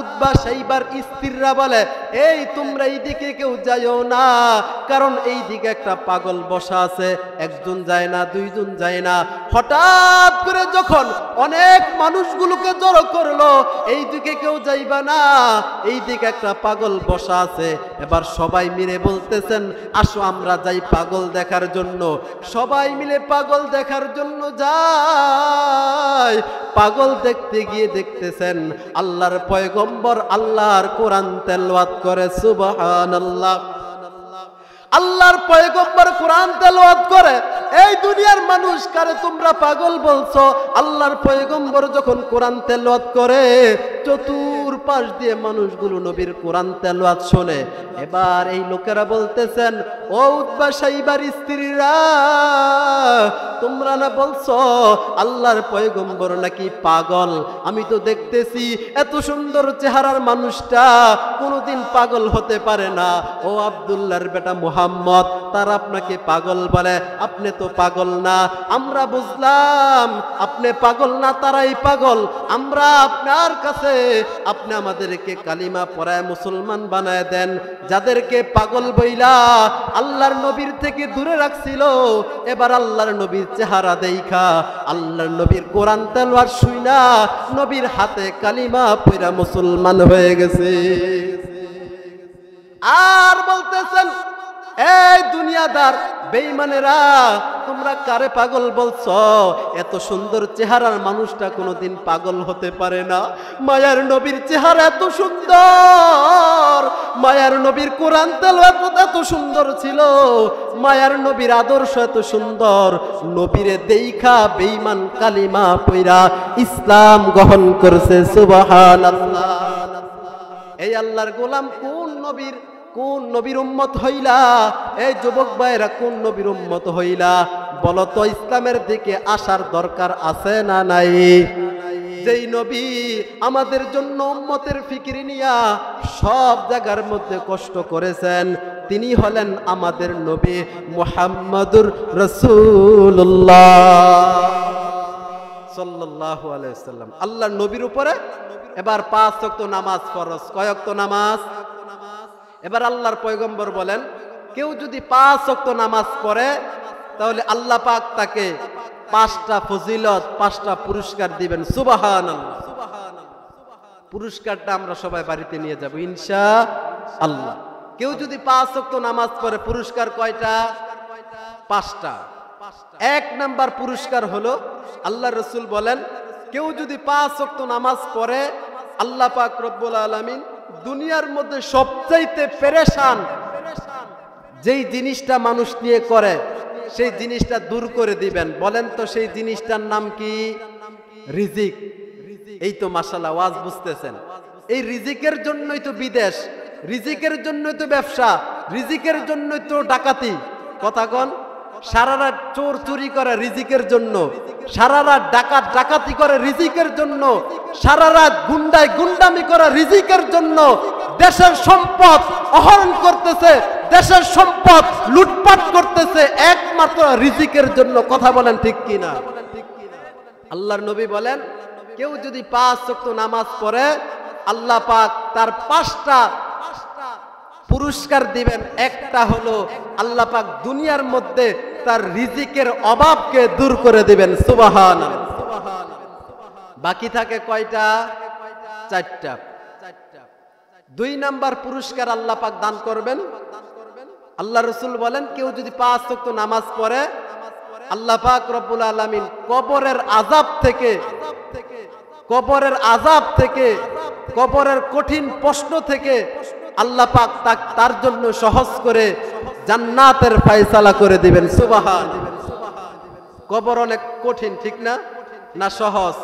উতবা সাইবার স্ত্রীরা বলে, এই তোমরা এই দিকে কেউ যাইও না, কারণ এই দিকে একটা পাগল বসা আছে। একজন যায় না, দুইজন যায় না। হঠাৎ করে যখন অনেক মানুষগুলোকে জড়ো করলো, এই দিকে কেউ যাইবা না, এই দিকে একটা পাগল বসা আছে। এবার সবাই মিলে বলতেছেন, আসো আমরা যাই পাগল দেখার জন্য। সবাই মিলে পাগল দেখার জন্য যায়। পাগল দেখতে গিয়ে দেখতেছেন আল্লাহর পয়গম্বর আল্লাহর কোরআন তেলাওয়াত করে। সুবহানাল্লাহ। আল্লাহর পয়গম্বর কোরআন তেলাওয়াত করে। এই দুনিয়ার মানুষ কারে তোমরা পাগল বলছো? আল্লাহর পয়গম্বর যখন কোরআন তেলাওয়াত করে, চতুর্পাশ দিয়ে মানুষগুলো নবীর কোরআন তেলাওয়াত শোনে। এবার এই লোকেরা বলতেছেন, ও উতবা সাইবার স্ত্রীরা, তোমরা না বলছো আল্লাহর পয়গম্বর নাকি পাগল? আমি তো দেখতেছি এত সুন্দর চেহারার মানুষটা কোনোদিন পাগল হতে পারে না। ও আব্দুল্লাহর বেটা মুহাম্মদ, তারা আপনাকে পাগল বলে, আপনি তো পাগল না। আমরা বুঝলাম আপনি পাগল না, তারাই পাগল। আমরা আপনার কাছে, আপনি আমাদেরকে কালিমা পড়ায় মুসলমান বানায় দেন। যাদেরকে পাগল বইলা আল্লাহর নবীর থেকে দূরে রাখছিল, এবার আল্লাহর নবীর চেহারা দেখা, আল্লাহর নবীর কোরআন তেলাওয়াত শুইনা নবীর হাতে কালিমা পড়া মুসলমান হয়ে গেছে। আর বলতেছেন, এই দুনিয়াদার বেঈমানেরা, তোমরা কারে পাগল বলছো? এত সুন্দর চেহারার মানুষটা কোনোদিন পাগল হতে পারে না। মায়ার নবীর চেহারা এত সুন্দর, মায়ার নবীর কোরআন তেলাওয়াত এত সুন্দর ছিল, মায়ার নবীর আদর্শ এত সুন্দর। নবীরে দেইখা বেঈমান কালিমা পয়রা ইসলাম গ্রহণ করছে। সুবহানাল্লাহ। এই আল্লাহর গোলাম কোন নবীর উম্মত হইলা? এই যুবক ভাইরা কোন নবীর উম্মত হইলা? বলো তো, ইসলামের দিকে আসার দরকার আছে না নাই? যেই নবী আমাদের জন্য উম্মতের ফিকির নিয়া সব জায়গার মধ্যে কষ্ট করেছেন, তিনি হলেন আমাদের নবী মুহাম্মাদুর রাসূলুল্লাহ সাল্লাল্লাহু আলাইহি ওয়াসাল্লাম। আল্লাহর নবীর উপরে এবার 5 ওয়াক্ত নামাজ ফরজ। কয় ওয়াক্ত নামাজ? এবার আল্লাহর পয়গম্বর বলেন, কেউ যদি 5 ওয়াক্ত নামাজ পড়ে তাহলে আল্লাহ পাক তাকে 5টা ফজিলত, 5টা পুরস্কার দিবেন। সুবহানাল্লাহ। পুরস্কারটা আমরা সবাই বাড়িতে নিয়ে যাব ইনশাআল্লাহ। কেউ যদি 5 ওয়াক্ত নামাজ পড়ে, পুরস্কার কয়টা? 5টা। 1 নাম্বার পুরস্কার হলো, আল্লাহ রাসূল বলেন, কেউ যদি 5 ওয়াক্ত নামাজ পড়ে, আল্লাহ পাক রব্বুল আলামিন দুনিয়ার মধ্যে সবচাইতে পেরেশান যেই জিনিসটা মানুষ নিয়ে করে, সেই জিনিসটা দূর করে দিবেন। বলেন তো সেই জিনিসটার নাম কি? রিজিক। এই তো মাশাআল্লাহ ওয়াজ বুঝতেছেন। এই রিজিকের জন্যই তো বিদেশ, রিজিকের জন্যই তো ব্যবসা, রিজিকের জন্যই তো ডাকাতি। কথা কন। সারা রাত চোর চুরি করে রিজিকের জন্য, সারা রাত ডাকাতি করে রিজিকের জন্য, সারা রাত গুন্ডামি করে রিজিকের জন্য। দেশের সম্পদ অহরণ করতেছে, দেশের সম্পদ লুটপাট করতেছে একমাত্র রিজিকের জন্য। কথা বলেন ঠিক কিনা? আল্লাহর নবী বলেন, কেউ যদি 5 ওয়াক্ত নামাজ পড়ে, আল্লাহ পাক তার 5টা পুরস্কার দিবেন। একটা হলো আল্লাহ পাক দুনিয়ার মধ্যে তার রিজিকের অভাবকে দূর করে দিবেন। সুবহানাল্লাহ। বাকি থাকে কয়টা? 4টা। 2 নাম্বার পুরস্কার আল্লাহ পাক দান করবেন, আল্লাহ রাসূল বলেন কেউ যদি 5 ওয়াক্ত নামাজ পড়ে আল্লাহ পাক রব্বুল আলামিন কবরের আযাব থেকে কবরের কঠিন প্রশ্ন থেকে আল্লাহ পাক তার জন্য সহজ করে জান্নাতের ফয়সালা করে দিবেন। সুবহানাল্লাহ। কবর অনেক কঠিন, ঠিক না? না সহজ?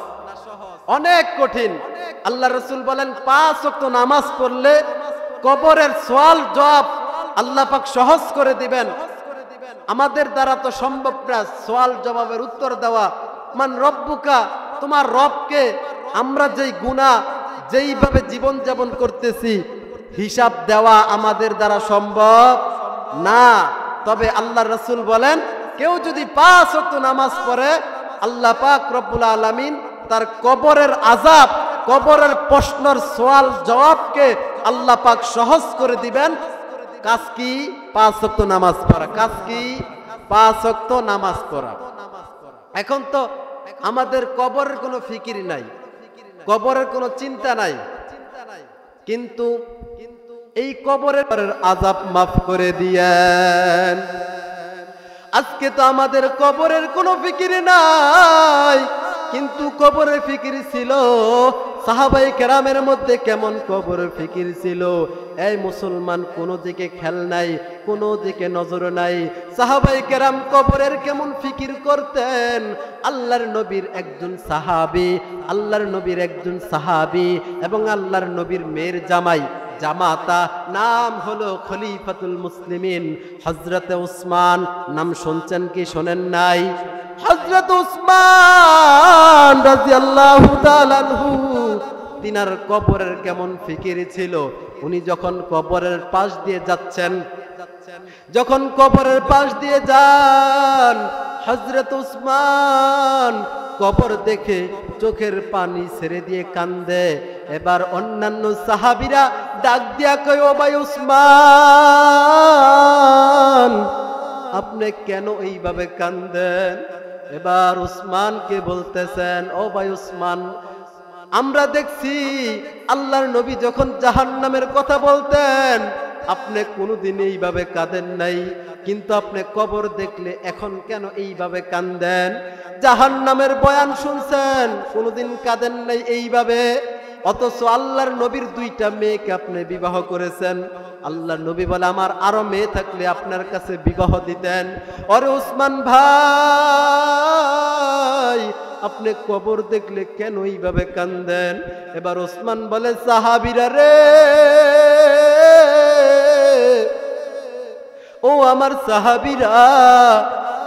অনেক কঠিন। আল্লাহ রাসূল বলেন 5 ওয়াক্ত নামাজ পড়লে কবরের সওয়াল জবাব আল্লাহ পাক সহজ করে দিবেন। আমাদের দ্বারা তো সম্ভব না সওয়াল জবাবের উত্তর দেওয়া। মান রব্বুকা, তোমার রবকে। আমরা যেই গুনাহ যেইভাবে জীবন যাপন করতেছি হিসাব দেওয়া আমাদের দ্বারা সম্ভব না। তবে আল্লাহ রাসূল বলেন কেউ যদি 5 ওয়াক্ত নামাজ পড়ে আল্লাহ পাক রব্বুল আলামিন তার কবরের আযাব, কবরের প্রশ্নের সওয়াল জবাবকে আল্লাহ পাক সহজ করে দিবেন। কাজ কি? 5 ওয়াক্ত নামাজ পড়া। কাজ কি? 5 ওয়াক্ত নামাজ পড়া। এখন তো আমাদের কবরের কোনো ফিকির নাই, কবরের কোনো চিন্তা নাই, কিন্তু এই কবরের আযাব মাফ করে দিয়েন। আজকে তো আমাদের কবরের কোনো ফিকির নাই, কিন্তু কবরের ফিকির ছিল সাহাবায়ে কেরামের মধ্যে। কেমন কবরের ফিকির ছিল? এই মুসলমান, কোনো দিকে খেয়াল নাই, কোনো দিকে নজর নাই। সাহাবায়ে কেরাম কবরের কেমন ফিকির করতেন? আল্লাহর নবীর একজন সাহাবী এবং আল্লাহর নবীর মেয়ের জামাতা নাম হলো খলিফাতুল মুসলিমিন হযরতে উসমান। নাম শুনছেন কি শোনেন নাই? হযরত উসমান রাদিয়াল্লাহু তাআলা আনহু, তিনার কবরের কেমন ফিকির ছিল? উনি যখন কবরের পাশ দিয়ে যাচ্ছেন, যান হযরত উসমান কবর দেখে চোখের পানি ছেড়ে দিয়ে কান্দে। এবার অন্যান্য সাহাবীরা ডাক দিয়া কয়, ও ভাই উসমান, আপনি কেন এইভাবে কান্দেন? এবার উসমানকে বলতেছেন, ও ভাই উসমান, আমরা দেখছি আল্লাহর নবী যখন জাহান্নামের কথা বলতেন আপনি কোনোদিন এইভাবে কাঁদেন নাই, কিন্তু আপনি কবর দেখলে এখন কেন এইভাবে কাঁদেন? জাহান্নামের বয়ান শুনছেন, কোনোদিন কাঁদেন নাই এইভাবে, অথচ আল্লাহর নবীর 2টা মেয়েকে আপনি বিবাহ করেছেন। আল্লাহর নবী বলে, আমার আরো মেয়ে থাকলে আপনার কাছে বিবাহ দিতেন। ওরে উসমান ভাই, আপনি কবর দেখলে কেন এইভাবে কাঁদেন? এবার উসমান বলে, সাহাবীরা রে, ও আমার সাহাবীরা,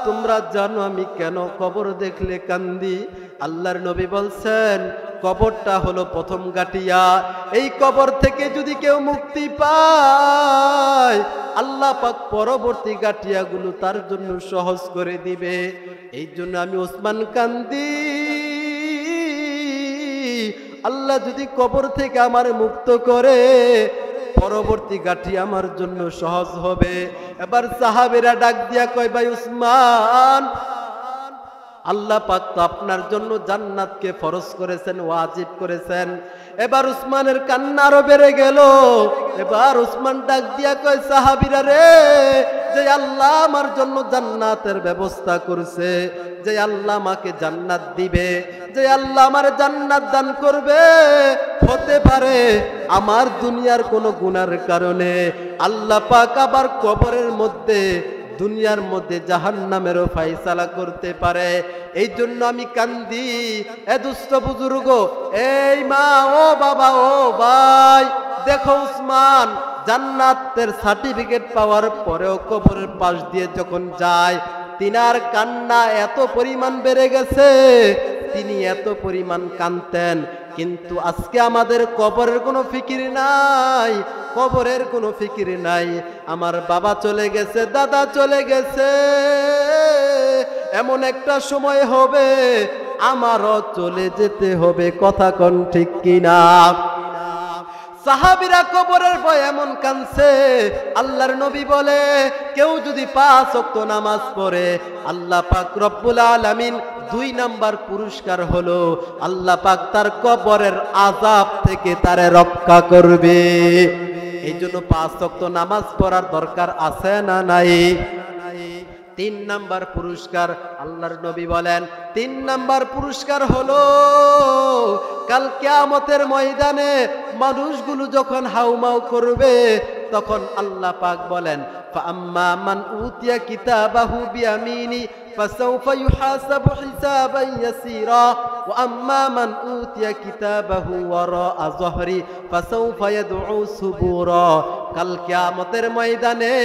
তোমরা জানো আমি কেন কবর দেখলে কান্দি? আল্লাহর নবী বলছেন, কবরটা হলো প্রথম গাটিয়া। এই কবর থেকে যদি কেউ মুক্তি পায় আল্লাহ পাক পরবর্তী গাটিয়াগুলো তার জন্য সহজ করে দিবে। এই জন্য আমি উসমান কান্দি, আল্লাহ যদি কবর থেকে আমার মুক্ত করে পরবর্তী গাঠি আমার জন্য সহজ হবে। এবার সাহাবীরা ডাক দিয়া কয়, ভাই উসমান, আল্লাহ পাক তো আপনার জন্য জান্নাতকে ফরজ করেছেন, ওয়াজিব করেছেন। এবার উসমানের কান্না আরো বেড়ে গেল। এবার উসমান ডাক দিয়া কয়, সাহাবীরা রে, যে আল্লাহ আমার জন্য জান্নাতের ব্যবস্থা করছে, যে আল্লাহ আমাকে জান্নাত দিবে, যে আল্লাহ আমার জান্নাত দান করবে, হতে পারে আমার দুনিয়ার কোনো গুনার কারণে আল্লাহ পাক আবার কবরের মধ্যে, দুনিয়ার মধ্যে জাহান্নামেরও ফয়সালা করতে পারে। এই জন্য আমি কান্দি। এ দুস্থ বুজুর্গ, এই মা, ও বাবা, ও ভাই, দেখো উসমান জান্নাতের সার্টিফিকেট পাওয়ার পরেও কবরের পাশ দিয়ে যখন যায় তিনার কান্না এত পরিমাণ বেড়ে গেছে, তিনি এত পরিমাণ কাঁদতেন। কিন্তু আজকে আমাদের কবরের কোনো ফিকির নাই, কবরের কোনো ফিকির নাই। আমার বাবা চলে গেছে, দাদা চলে গেছে, এমন একটা সময় হবে আমারও চলে যেতে হবে। কথা কোন ঠিক কিনা? সাহাবীরা কবরের ভয় এমন কাঁদছে। আল্লাহর নবী বলে, কেউ যদি 5 ওয়াক্ত নামাজ পড়ে আল্লাহ পাক রব্বুল আলামিন 2 নাম্বার পুরস্কার হলো আল্লাহ পাক তার কবরের আযাব থেকে তারে রক্ষা করবে। এই জন্য 5 ওয়াক্ত নামাজ পড়ার দরকার আছে না নাই? 3 নাম্বার পুরস্কার আল্লাহর নবী বলেন, 3 নাম্বার পুরস্কার হলো কাল কিয়ামতের ময়দানে মানুষগুলো যখন হাউমাউ করবে তখন আল্লাহ পাক বলেন, ফাআম্মা মান উতিয়া কিতাবাহু বিয়ামিনি ফাসাউফা ইউহাসাবু হিসাবান ইয়াসীরা ওয়া আম্মা মান উতিয়া কিতাবাহু ওয়ারাআ যহরি ফাসাউফা ইয়াদউ সুবুরা। কাল কিয়ামতের ময়দানে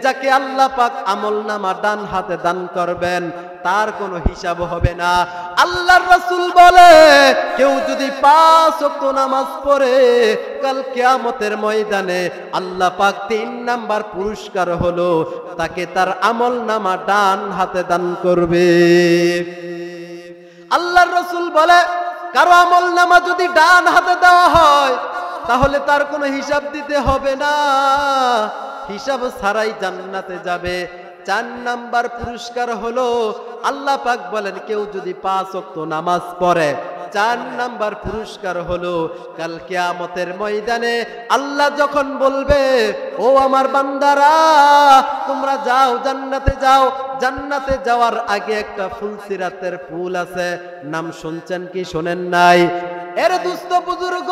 যাকে আল্লাহ পাক আমলনামা ডান হাতে দান করবেন তার কোনো হিসাব হবে না। আল্লাহর রাসূল বলে, কেউ যদি 5 ওয়াক্ত নামাজ পড়ে কাল কিয়ামতের ময়দানে আল্লাহ পাক 3 নাম্বার পুরস্কার হলো তাকে তার আমলনামা ডান হাতে দান করবে। আল্লাহর রাসূল বলে, কারো আমলনামা যদি ডান হাতে দেওয়া হয় তাহলে তার কোনো হিসাব দিতে হবে না, হিসাব ছাড়াই জান্নাতে যাবে। 4 নাম্বার পুরস্কার হলো আল্লাহ পাক বলেন, কেউ যদি 5 ওয়াক্ত নামাজ পড়ে 4 নাম্বার পুরস্কার হলো কাল কিয়ামতের ময়দানে আল্লাহ যখন বলবে, ও আমার বান্দারা তোমরা যাও জান্নাতে যাও, জান্নাতে যাওয়ার আগে একটা ফুলসিরাতের পুল আছে, নাম শুনছেন কি শোনেন নাই? এর দুস্থ বুজুর্গ,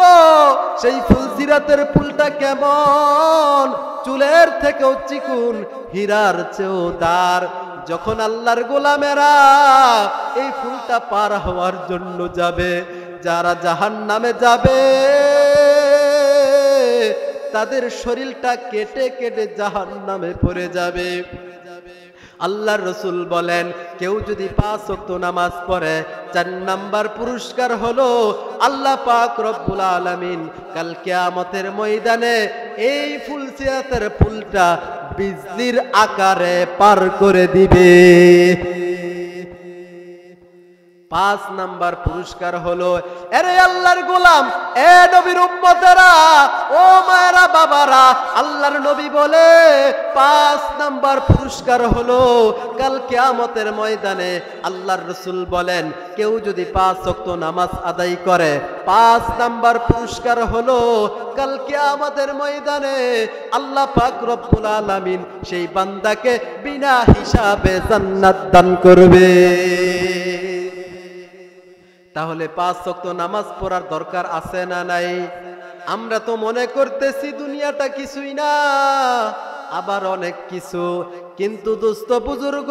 সেই ফুলসিরাতের পুলটা কেমন? চুলের থেকেও চিকুন, হীরার চেয়েও দার। যখন আল্লাহর গোলামেরা এই ফুলটা পার হওয়ার জন্য যাবে, যারা জাহান্নামে যাবে তাদের শরীরটা কেটে কেটে জাহান্নামে পড়ে যাবে। আল্লাহর রাসূল বলেন, কেউ যদি 5 ওয়াক্ত নামাজ পড়ে 4 নাম্বার পুরস্কার হলো আল্লাহ পাক রব্বুল আলামিন কাল কিয়ামতের ময়দানে এই ফুলসিরাতের ফুলটা বিজলির আকারে পার করে দিবে। 5 নাম্বার পুরস্কার হলো, আরে আল্লাহর গোলাম, এ নবীর উম্মতেরা, ও মায়েরা বাবারা, আল্লাহর নবী বলে 5 নাম্বার পুরস্কার হলো কাল কিয়ামতের ময়দানে আল্লাহর রাসূল বলেন, কেউ যদি 5 ওয়াক্ত নামাজ আদায় করে 5 নাম্বার পুরস্কার হলো কাল কিয়ামতের ময়দানে আল্লাহ পাক রব্বুল আলামিন সেই বান্দাকে বিনা হিসাবে জান্নাত দান করবে। তাহলে 5 ওয়াক্ত নামাজ পড়ার দরকার আছে না নাই? আমরা তো মনে করতেছি দুনিয়াটা কিছুই না, আবার অনেক কিছু, কিন্তু দোস্ত বুজুর্গ,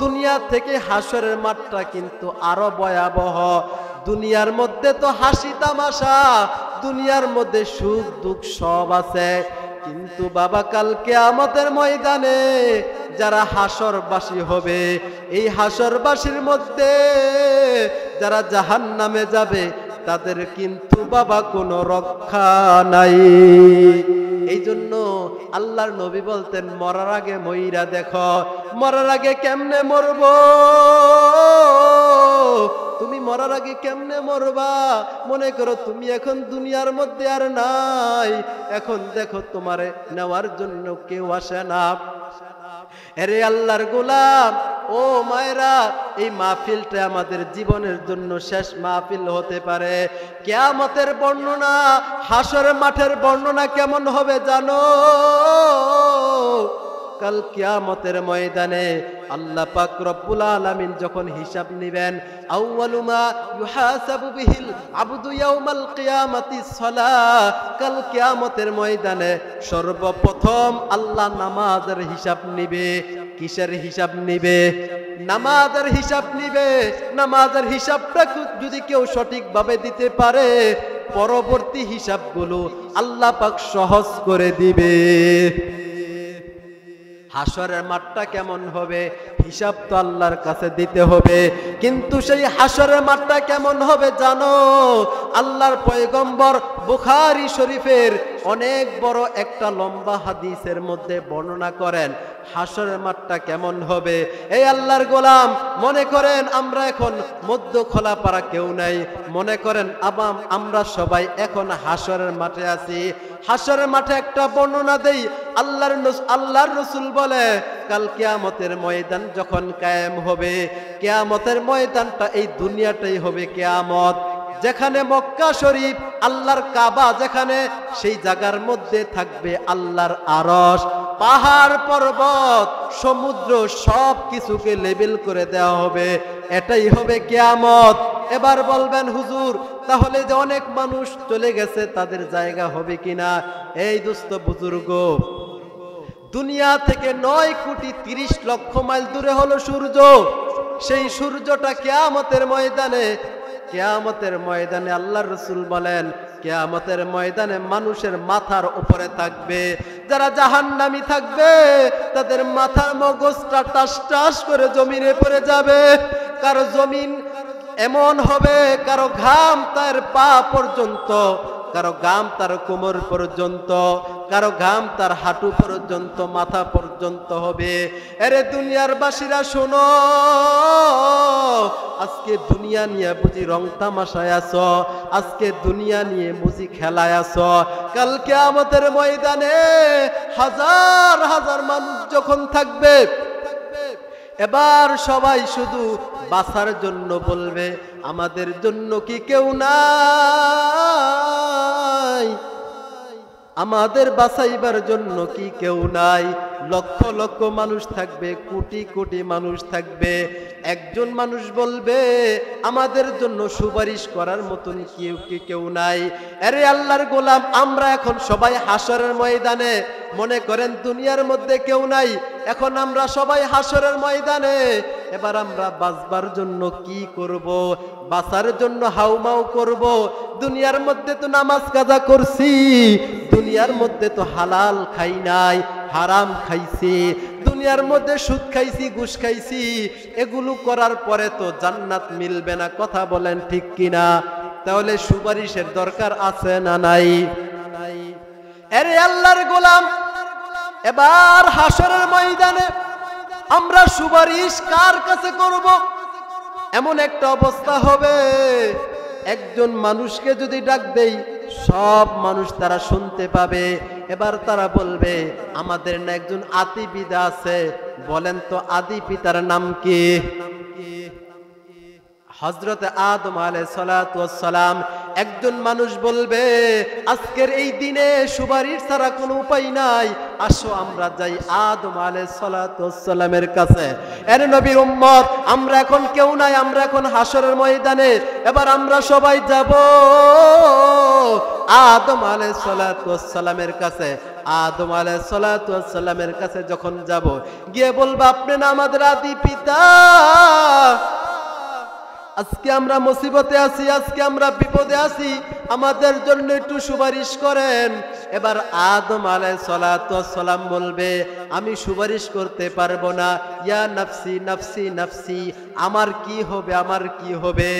দুনিয়া থেকে হাসরের মাঠটা কিন্তু আরো ভয়াবহ। দুনিয়ার মধ্যে তো হাসি তামাশা, দুনিয়ার মধ্যে সুখ দুঃখ সব আছে, কিন্তু বাবা কাল কিয়ামতের ময়দানে যারা হাসরবাসী হবে, এই হাসরবাসীর মধ্যে যারা জাহান্নামে যাবে তাদের কিন্তু বাবা কোনো রক্ষা নাই। এই জন্য আল্লাহর নবী বলতেন, মরার আগে মইরা দেখো। মরার আগে কেমনে মরবো? তুমি মরার আগে কেমনে মরবা? মনে করো তুমি এখন দুনিয়ার মধ্যে আর নাই, এখন দেখো তোমারে নেওয়ার জন্য কেউ আসে না। আরে আল্লাহর গোলাম, ও মায়েরা, এই মাহফিলটা আমাদের জীবনের জন্য শেষ মাহফিল হতে পারে। কিয়ামতের বর্ণনা, হাসরের মাঠের বর্ণনা কেমন হবে জানো? কাল কিয়ামতের ময়দানে আল্লাহ পাক রব্বুল আলামিন যখন হিসাব নেবেন, আউয়ালু মা ইউহাসাবু বিহিল আবদু ইয়াউমাল কিয়ামাতিস সালাহ। কাল কিয়ামতের ময়দানে সর্বপ্রথম আল্লাহ নামাজের হিসাব নিবে। কিসের হিসাব নিবে? নামাজের হিসাব নিবে। নামাজের হিসাবটা যদি কেউ সঠিকভাবে দিতে পারে, পরবর্তী হিসাবগুলো আল্লাহ পাক সহজ করে দিবে। হাসরের মাঠটা কেমন হবে? হিসাব তো আল্লাহর কাছে দিতে হবে, কিন্তু সেই হাসরের মাঠটা কেমন হবে জানো? আল্লাহর পয়গম্বর বুখারী শরীফের অনেক বড় একটা লম্বা হাদিসের মধ্যে বর্ণনা করেন হাসরের মাঠটা কেমন হবে। এই আল্লাহর গোলাম, মনে করেন আমরা এখন মধ্য খোলাপাড়া কেউ নাই, মনে করেন আমরা সবাই এখন হাসরের মাঠে আছি। হাসরের মাঠে একটা বর্ণনা দেই। আল্লাহর রাসূল বলে, কাল কিয়ামতের ময়দান যখন কায়েম হবে, কিয়ামতের ময়দানটা এই দুনিয়াটাই হবে কিয়ামত। যেখানে মক্কা শরীফ আল্লাহর কাবা যেখানে, সেই জায়গার মধ্যে থাকবে আল্লাহর আরশ। পাহাড় পর্বত সমুদ্র সব কিছুকে লেবেল করে দেওয়া হবে। এটাই হবে কিয়ামত। এবার বলবেন হুজুর তাহলে যে অনেক মানুষ চলে গেছে তাদের জায়গা হবে কিনা? এই দোস্ত বুজুর্গ, দুনিয়া থেকে 9 কোটি 30 লক্ষ মাইল দূরে হলো সূর্য। সেই সূর্যটা কিয়ামতের ময়দানে আল্লাহর রাসূল বলেন কিয়ামতের ময়দানে মানুষের মাথার উপরে থাকবে। যারা জাহান্নামী থাকবে তাদের মাথার মগজটা টাস টাস করে জমিনে পড়ে যাবে। কারো জমিন এমন হবে, কারো ঘাম তার পা পর্যন্ত, কারো ঘাম তার কোমর পর্যন্ত, কারো ঘাম তার হাঁটু পর্যন্ত, মাথা পর্যন্ত হবে। আরে দুনিয়ার বাসীরা শোনো, আজকে দুনিয়া নিয়ে বুঝি রং তামাশায় আছো, আজকে দুনিয়া নিয়ে বুঝি খেলায় আছো। কাল কিয়ামতের ময়দানে হাজার হাজার মানুষ যখন থাকবে, এবার সবাই শুধু বাঁচার জন্য বলবে আমাদের জন্য কি কেউ নাই, আমাদের বাঁচাইবার জন্য কি কেউ নাই? লক্ষ লক্ষ মানুষ থাকবে, কোটি কোটি মানুষ থাকবে। একজন মানুষ বলবে আমাদের জন্য সুপারিশ করার মতন কেউ নাই। আরে আল্লাহর গোলাম, আমরা এখন সবাই হাসরের ময়দানে। মনে করেন দুনিয়ার মধ্যে কেউ নাই, এখন আমরা সবাই হাসরের ময়দানে। এবার আমরা বাঁচবার জন্য কি করব? বাঁচার জন্য হাউমাউ করব। দুনিয়ার মধ্যে তো নামাজ কাজা করছি, দুনিয়ার মধ্যে তো হালাল খাই নাই, হারাম খাইছি, দুনিয়ার মধ্যে সুদ খাইছি, ঘুষ খাইছি। এগুলো করার পরে তো জান্নাত মিলবে না, কথা বলেন ঠিক কিনা? তাহলে সুপারিশের দরকার আছে না নাই? আরে আল্লাহর গোলাম, এবার হাসরের ময়দানে আমরা সুপারিশ কার কাছে করব? এমন একটা অবস্থা হবে, একজন মানুষকে যদি ডাক দেই সব মানুষ তারা শুনতে পাবে। এবার তারা বলবে আমাদের না একজন আদি পিতা আছে, বলেন তো আদি পিতার নাম কি? হযরত আদম আলাইহিস সালাতু ওয়াস সালাম। একজন মানুষ বলবে আজকের এই দিনে সুপারিশ ছাড়া কোনো উপায় নাই, আসো আমরা যাই আদম আলাইহিস সালাতু ওয়াস সালামের কাছে। এর নবীর উম্মত, আমরা এখন কেউ নাই, আমরা এখন হাসরের ময়দানে। এবার আমরা সবাই যাব আদম আলাইহিস সালাতু ওয়াস সালামের কাছে। আদম আলাইহিস সালাতু ওয়াস সালামের কাছে যখন যাব, গিয়ে বলবো আপনি না আমাদের আদি পিতা, আজকে আমরা মুসিবতে আছি, আজকে আমরা বিপদে আছি, আমাদের জন্য একটু সুপারিশ করেন। এবার আদম আলাইহিস সালাতু ওয়াস সালাম বলবে আমি সুপারিশ করতে পারবো না, ইয়া নাফসি নাফসি নাফসি, আমার কি হবে, আমার কি হবে?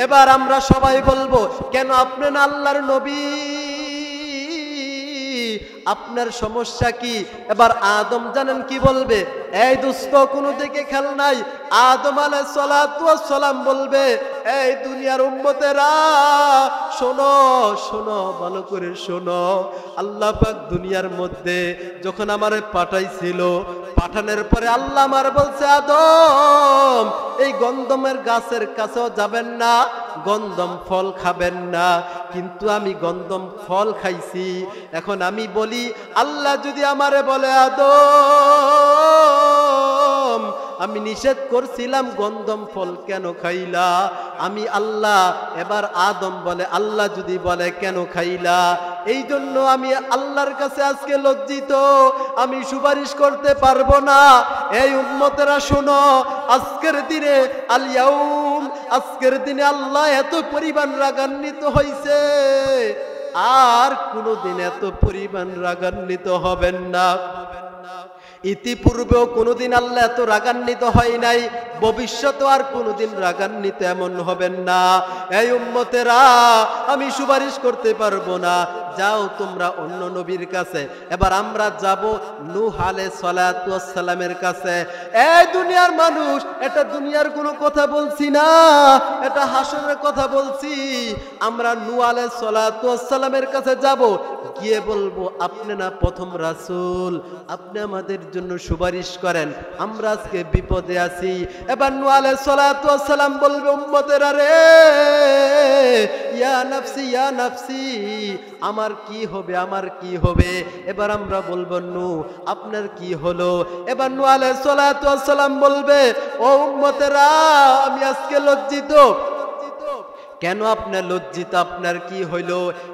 এবার আমরা সবাই বলবো কেন, আপনি না আল্লাহর নবী, আপনার সমস্যা কি? এবার আদম জানেন কি বলবে? এই দোস্ত, কোনো দিকে খেল নাই। আদম আলাইহিস সালাতু ওয়াস সালাম বলবে এই দুনিয়ার উম্মতেরা শোনো শোনো, ভালো করে শোনো। আল্লাহ পাক দুনিয়ার মধ্যে যখন আমারে পাঠাইছিল, পাঠানোর পরে আল্লাহ আমার বলছে আদম এই গন্ধমের গাছের কাছেও যাবেন না, গন্ধম ফল খাবেন না। কিন্তু আমি গন্ধম ফল খাইছি। এখন আমি বলি আল্লাহ যদি আমারে বলে আদম আমি নিষেধ করছিলাম গন্ধম ফল কেন খাইলা, আমি আল্লাহ। এবার আদম বলে আল্লাহ যদি বলে কেন খাইলা? এই জন্য আমি আল্লাহর কাছে আজকে লজ্জিত, আমি সুপারিশ করতে পারবো না। এই উম্মতেরা শোনো, আজকের দিনে আল ইয়াউম, আজকের দিনে আল্লাহ এত পরিমাণ রাগান্বিত হইছে, আর কোনদিন এত পরিমাণ রাগান্বিত হবেন না। ইতিপূর্বেও কোনোদিন আল্লাহ এত রাগান্বিত হয় নাই, ভবিষ্যতে আর কোনোদিন রাগান্বিত এমন হবেন না। এই উম্মতেরা আমি সুপারিশ করতে পারবো না, যাও তোমরা অন্য নবীর কাছে। এবার আমরা যাব নূহ আলাইহিস সালাতু ওয়াস সালামের কাছে। এই দুনিয়ার মানুষ, এটা দুনিয়ার কোনো কথা বলছি না, এটা হাসরের কথা বলছি। আমরা নূহ আলাইহিস সালাতু ওয়াস সালামের কাছে যাব, গিয়ে বলবো আপনি না প্রথম রাসূল, আপনি আমাদের জন্য সুপারিশ করেন, আমরা আজকে বিপদে আছি। এবার নূহ আলাইহিস সালাতু ওয়াস সালাম বলবে উম্মতেরা রে ইয়া নাফসি ইয়া নাফসি, আমার কি হবে আমার কি হবে। এবার আমরা বলবো নূহ আপনার কি হলো। এবার নূহ আলাইহিস সালাতু ওয়াস সালাম বলবে ও উম্মতেরা আমি আজকে লজ্জিত। কেন আপনার লজ্জিত, আপনার কি হইল?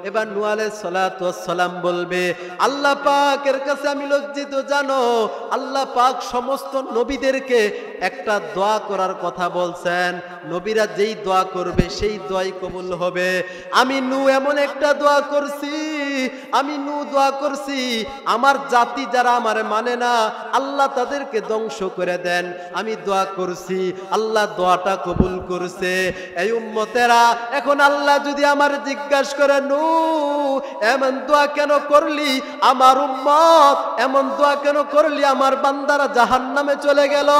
এবার নূহ আলাইহিস সালাতু ওয়াস সালাম বলবে আল্লাহ পাকের কাছে আমি লজ্জিত। জানো আল্লাহ পাক সমস্ত নবীদেরকে একটা দোয়া করার কথা বলছেন, নবীরা যেই দোয়া করবে সেই দোয়াই কবুল হবে। আমি নূহ এমন একটা দোয়া করছি, আমি নূহ দোয়া করছি আমার জাতি যারা আমার মানে না আল্লাহ তাদেরকে ধ্বংস করে দেন। আমি দোয়া করছি আল্লাহ দোয়াটা কবুল করছে। এই উম্মতেরা এখন আল্লাহ যদি আমার জিজ্ঞাসা করে নূহ এমন দোয়া কেন করলি, আমার উম্মত এমন দোয়া কেন করলি, আমার বান্দারা জাহান্নামে চলে গেল,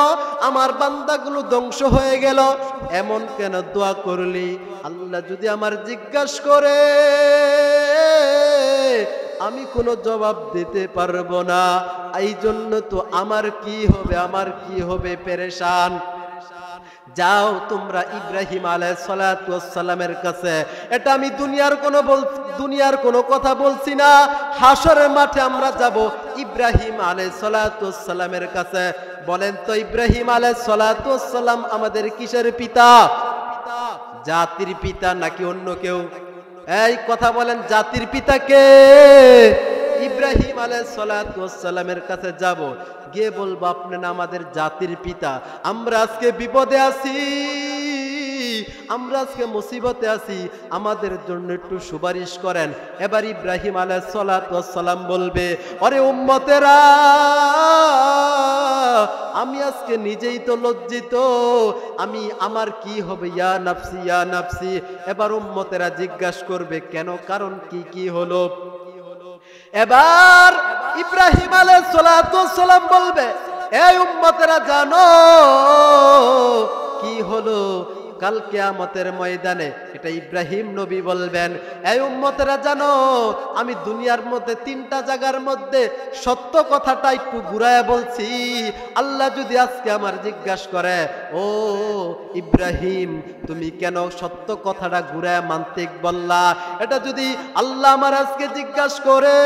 আমার বান্দাগুলো ধ্বংস হয়ে গেল, এমন কেন দোয়া করলি? আল্লাহ যদি আমার জিজ্ঞাসা করে আমি কোনো জবাব দিতে পারবো না। এই জন্য তো আমার কি হবে আমার কি হবে পেরেশান। যাও তোমরা ইব্রাহিম আলাইহিস সালাতু ওয়াস সালামের কাছে, এটা আমি দুনিয়ার কোনো কথা বলছি না, হাসরের মাঠে আমরা যাব ইব্রাহিম আলাইহিস সালাতু ওয়াস সালামের কাছে। বলেন তো ইব্রাহিম আলাইহিস সালাতু ওয়াস সালাম আমাদের কিসের পিতা? জাতির পিতা নাকি অন্য কেউ? এই কথা বলেন, জাতির পিতা কে? ইব্রাহিম আলাইহিস সালাতু ওয়াস সালামের কাছে যাব, গিয়ে বলবো আপনি না আমাদের জাতির পিতা, আমরা আজকে বিপদে আছি, আমরা আজকে মুসিবতে আছি, আমাদের জন্য একটু সুপারিশ করেন। এবার ইব্রাহিম আলাইহিস সালাতু ওয়াস সালাম বলবে আরে উম্মতেরা আমি আজকে নিজেই তো লজ্জিত, আমার কি হবে, ইয়া নাফসি ইয়া নাফসি। এবার উম্মতেরা জিজ্ঞাসা করবে কেন, কারণ কি হলো। এবার ইব্রাহিম আলাইহিস সালাতু ওয়াস সালাম বলবে এই উম্মতেরা জানো কি হলো, কাল কিয়ামতের ময়দানে, এটা ইব্রাহিম নবী বলবেন, এই উম্মতেরা জানো আমি দুনিয়ার মধ্যে 3টা জায়গার মধ্যে সত্য কথাটা একটু ঘুরায়া বলছি। আল্লাহ যদি আজকে আমার জিজ্ঞাসা করে ও ইব্রাহিম তুমি কেন সত্য কথাটা ঘুরায়া মান্তিক বললা, এটা যদি আল্লাহ আমার আজকে জিজ্ঞাসা করে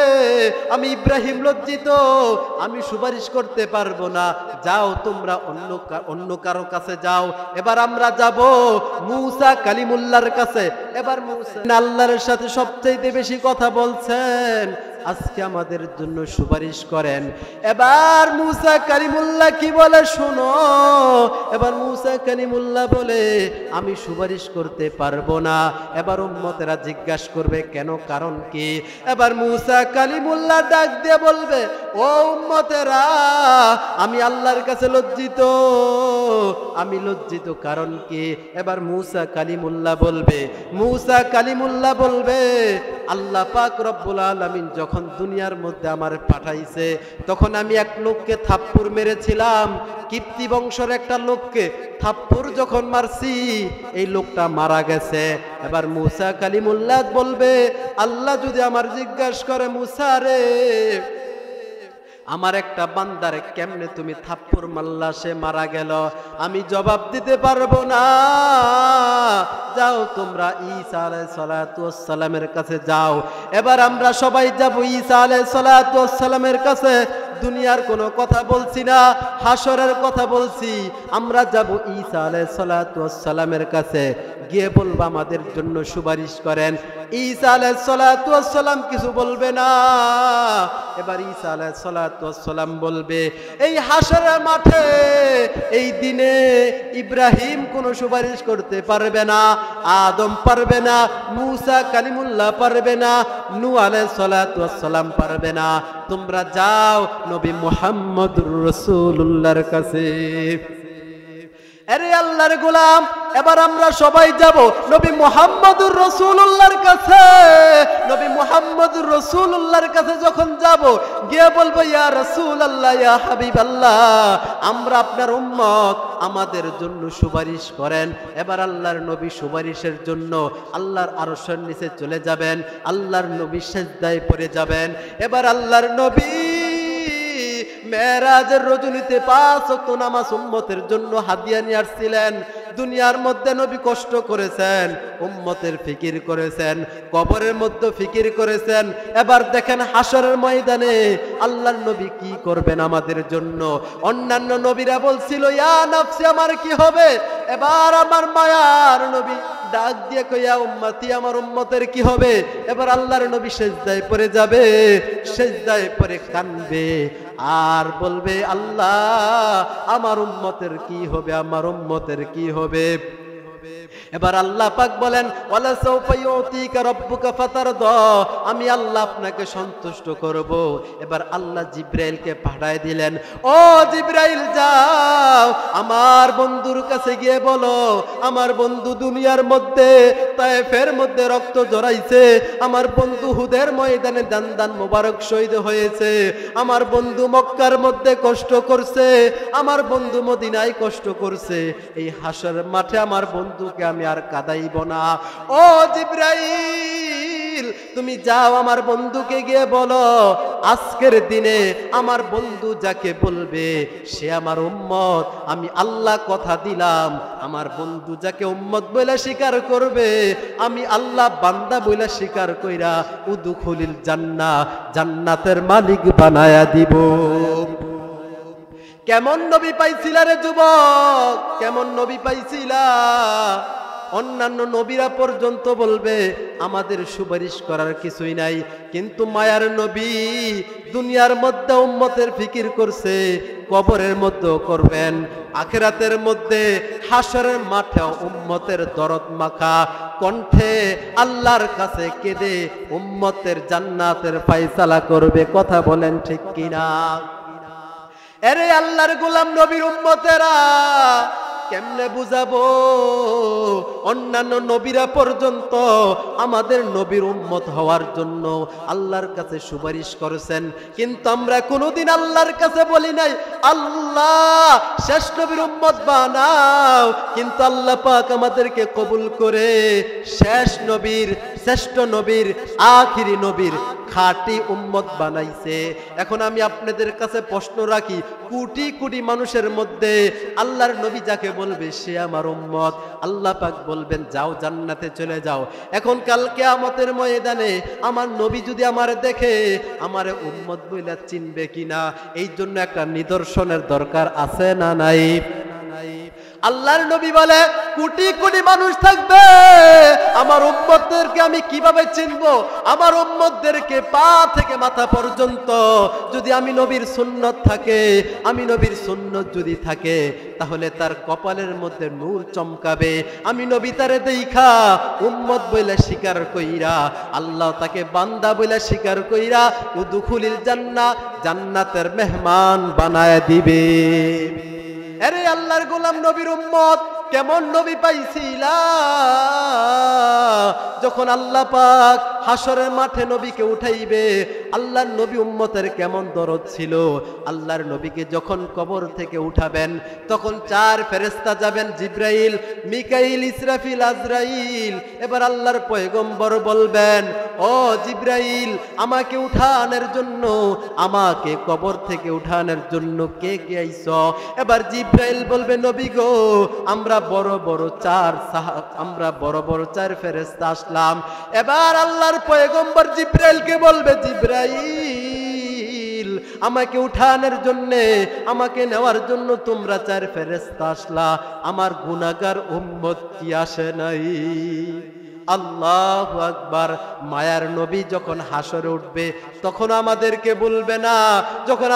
আমি ইব্রাহিম লজ্জিত, আমি সুপারিশ করতে পারবো না। যাও তোমরা অন্য কারো কাছে যাও। এবার আমরা যাব মূসা কালিমুল্লাহর কাছে। এবার মূসা আল্লাহর সাথে সবচেয়ে বেশি কথা বলছেন, আজকে আমাদের জন্য সুপারিশ করেন। এবার মূসা কালিমুল্লাহ কি বলে শোনো। এবার মূসা কালিমুল্লাহ বলে আমি সুপারিশ করতে পারবো না। এবার উম্মতেরা জিজ্ঞাসা করবে কেন, কারণ কি। এবার মূসা কালিমুল্লাহ ডাক দিয়ে বলবে ও উম্মতেরা আমি আল্লাহর কাছে লজ্জিত, আমি লজ্জিত কারণ কি। এবার মূসা কালিমুল্লাহ বলবে আল্লাহ পাক রব্বুল আলামিন যখন দুনিয়ার মধ্যে আমার পাঠাইছে তখন আমি এক লোককে থাপ্পড় মেরেছিলাম, কিপ্তি বংশের একটা লোককে থাপ্পড় যখন মারছি এই লোকটা মারা গেছে। এবার মূসা কালিমুল্লাহ বলবে আল্লাহ যদি আমার জিজ্ঞাসা করে মূসা রে আমার একটা বান্দারে কেমনে তুমি থাপ্পড় মারলা, সে মারা গেল, আমি জবাব দিতে পারবো না। যাও তোমরা ঈসা আলাইহিস সালাতু ওয়াস সালামের কাছে যাও। এবার আমরা সবাই যাব ঈসা আলাইহিস সালাতু ওয়াস সালামের কাছে। দুনিয়ার কোনো কথা বলছি না, হাসরের কথা বলছি। আমরা যাব ঈসা আলাইহিস সালাতু ওয়াস সালামের কাছে, গিয়ে বলবো আমাদের জন্য সুপারিশ করেন। ঈসা আলাইহিস সালাতু ওয়াস সালাম কিছু বলবে না। এবার ঈসা আলাইহিস সালাতু ওয়াস সালাম বলবে এই হাসরের মাঠে এই দিনে ইব্রাহিম কোনো সুপারিশ করতে পারবে না, আদম পারবে না, মূসা কালিমুল্লাহ পারবে না, নূহ আলাইহিস সালাতু ওয়াস সালাম পারবে না। তোমরা যাও নবী মুহাম্মদুর রাসূলুল্লাহর কাছে। আরে আল্লাহর গোলাম, এবার আমরা সবাই যাব নবী মুহাম্মদুর রাসূলুল্লাহর কাছে। নবী মুহাম্মদুর রাসূলুল্লাহর কাছে যখন যাব, গিয়ে বলবো ইয়া রাসূলুল্লাহ ইয়া হাবিবাল্লাহ আমরা আপনার উম্মত, আমাদের জন্য সুপারিশ করেন। এবার আল্লাহর নবী সুপারিশের জন্য আল্লাহর আরশের নিচে চলে যাবেন, আল্লাহর নবী সিজদায় পড়ে যাবেন। এবার আল্লাহর নবী মেরাজের রজনীতে 5 ওয়াক্ত নামাজ উম্মতের জন্য হাদিয়া নিয়ে আসছিলেন। দুনিয়ার মধ্যে নবী কষ্ট করেছেন, উম্মতের ফিকির করেছেন, কবরের মধ্যে ফিকির করেছেন। এবার দেখেন হাসরের ময়দানে আল্লাহর নবী কি করবেন আমাদের জন্য। অন্যান্য নবীরা বলছিল ইয়া নফসি আমার কি হবে, এবার আমার মায়ার নবী ডাক দিয়ে কইয়া উম্মতি আমার উম্মতের কি হবে। এবার আল্লাহর নবী সেজদায় পড়ে যাবে, সেজদায় পড়ে কাঁদবে আর বলবে আল্লাহ আমার উম্মতের কি হবে, আমার উম্মতের কি হবে। এবার আল্লাহ পাক বলেন ওয়ালা সাউফা ইউতিকা রাব্বুকা ফাতারদা, আমি আল্লাহ আপনাকে সন্তুষ্ট করব। এবার আল্লাহ জিব্রাইলকে পাঠায় দিলেন, ও জিব্রাইল যাও আমার বন্ধুর কাছে গিয়ে বলো আমার বন্ধু দুনিয়ার মধ্যে তায়েফের মধ্যে রক্ত ঝরাইছে, আমার বন্ধু হুদের ময়দানে দান মোবারক শহীদ হয়েছে, আমার বন্ধু মক্কার মধ্যে কষ্ট করছে, আমার বন্ধু মদিনায় কষ্ট করছে, এই হাসর মাঠে আমার বন্ধুকে আমি আর কাঁদাইব না। ও জিব্রাইল তুমি যাও আমার বন্ধুকে গিয়ে বলো আজকের দিনে আমার বন্ধু যাকে বলবে সে আমার উম্মত, আমি আল্লাহ কথা দিলাম আমার বন্ধু যাকে উম্মত বলে স্বীকার করবে আমি আল্লাহ বান্দা বলে স্বীকার কইরা উদুখুলিল জান্নাহ, জান্নাতের মালিক বানায়া দিব। কেমন নবী পাইছিলা রে যুবক, কেমন নবী পাইছিলা। অন্যান্য নবীরা পর্যন্ত বলবে আমাদের সুপারিশ করার কিছুই নাই, কিন্তু মায়ার নবী দুনিয়ার মধ্যে উম্মতের ফিকির করছে, কবরের মধ্যেও করবেন, আখিরাতের মধ্যে হাসরের মাঠে উম্মতের দরদ মাখা কণ্ঠে আল্লাহর কাছে কেঁদে উম্মতের জান্নাতের ফয়সালা করবে। কথা বলেন ঠিক কিনা। এরে আল্লাহর গোলাম নবীর উম্মতেরা কেমনে বুঝাবো, অন্যান্য নবীরা পর্যন্ত আমাদের নবীর উম্মত হওয়ার জন্য আল্লাহর কাছে সুপারিশ করেছেন, কিন্তু আমরা কোনোদিন আল্লাহর কাছে বলি নাই আল্লাহ শেষ নবীর উম্মত বানাও, কিন্তু আল্লাহ পাক আমাদেরকে কবুল করে শেষ নবীর, শ্রেষ্ঠ নবীর, আখিরি নবীর খাঁটি উম্মত বানাইছে। এখন আমি আপনাদের কাছে প্রশ্ন রাখি, কোটি কোটি মানুষের মধ্যে আল্লাহর নবী যাকে বলবে সে আমার উম্মত, আল্লাহ পাক বলবেন যাও জান্নাতে চলে যাও। এখন কাল কিয়ামতের ময়দানে আমার নবী যদি আমারে দেখে আমারে উম্মত বইলা চিনবে কিনা, এই জন্য একটা নিদর্শনের দরকার আছে না নাই। আল্লাহর নবী বলে কোটি কোটি মানুষ থাকবে, আমার উম্মতদেরকে আমি কিভাবে চিনবো, আমার উম্মতদেরকে পা থেকে মাথা পর্যন্ত যদি আমি নবীর সুন্নত থাকে, আমি নবীর সুন্নত যদি থাকে তাহলে তার কপালের মধ্যে নূর চমকাবে। আমি নবী তারে দেইখা উম্মত বইলা স্বীকার কইরা, আল্লাহ তাকে বান্দা বইলা স্বীকার কইরা উদুখুলিল জান্নাহ, জান্নাতের মেহমান বানায় দিবে। আরে আল্লাহর গোলাম নবীর উম্মত কেমন নবী পাইছিলা। যখন আল্লাহ পাক হাসরের মাঠে নবীকে উঠাইবে, আল্লাহর নবী উম্মতের কেমন দরদ ছিল। আল্লাহর নবীকে যখন কবর থেকে উঠাবেন তখন 4 ফেরেশতা যাবেন, জিব্রাইল, মিকাইল, ইসরাফিল, আজরাইল। এবার আল্লাহর পয়গম্বর বলবেন ও জিব্রাইল আমাকে উঠানোর জন্য, আমাকে কবর থেকে উঠানোর জন্য কে কে আইছ। এবার জিব্রাইল বলবে নবী গো আমরা বড় বড় 4 ফেরেশতা আসলাম। এবার আল্লাহর পয়গম্বর জিব্রাইলকে বলবে জিব্রাইল আমাকে উঠানোর জন্য, আমাকে নেওয়ার জন্য তোমরা 4 ফেরেশতা আসলা, আমার গুনাহগার উম্মত কি আসে নাই। আল্লাহু আকবার। মায়ার নবী যখন হাসরে উঠবে তখন আমাদেরকে বলবে না, যখন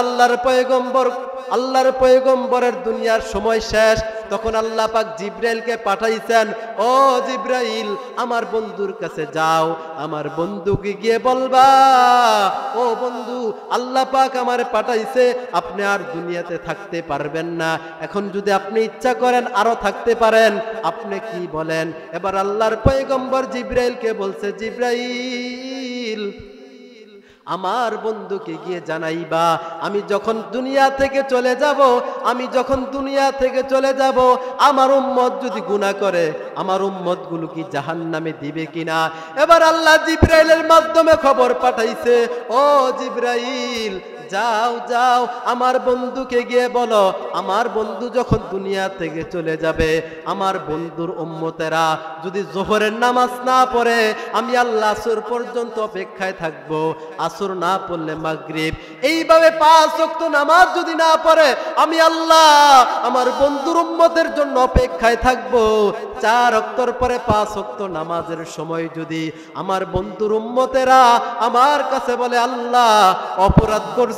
আল্লাহর পয়গম্বরের দুনিয়ার সময় শেষ তখন আল্লাহ পাক জিব্রাইলকে পাঠাইছেন, ও জিব্রাইল আমার বন্ধুর কাছে যাও, আমার বন্ধুকে গিয়ে বলবা ও বন্ধু আল্লাহ পাক আমারে পাঠাইছে, আপনি আর দুনিয়াতে থাকতে পারবেন না, এখন যদি আপনি ইচ্ছা করেন আরো থাকতে পারেন, আপনি কি বলেন। এবার আল্লাহর পয়গম্বর জিব্রাইলকে বলছে জিব্রাইল আমার বন্ধুকে গিয়ে জানাইবা আমি যখন দুনিয়া থেকে চলে যাব, আমি যখন দুনিয়া থেকে চলে যাব, আমার উম্মত যদি গুনাহ করে আমার উম্মত গুলো কি জাহান্নামে দিবে কিনা। এবার আল্লাহ জিবরাইলের মাধ্যমে খবর পাঠাইছে, ও জিবরাইল যাও যাও আমার বন্ধুকে গিয়ে বলো আমার বন্ধু যখন দুনিয়া থেকে চলে যাবে আমার বন্ধুর উম্মতেরা যদি যোহরের নামাজ না পড়ে আমি আল্লাহ আসর পর্যন্ত অপেক্ষায় থাকব, আসর না পড়লে মাগরিব, এইভাবে 5 ওয়াক্ত নামাজ যদি না পড়ে আমি আল্লাহ আমার বন্ধুর উম্মতের জন্য অপেক্ষায় থাকব। 4 ওয়াক্তর পরে 5 ওয়াক্ত নামাজের সময় যদি আমার বন্ধুর উম্মতেরা আমার কাছে বলে আল্লাহ অপরাধ করছি,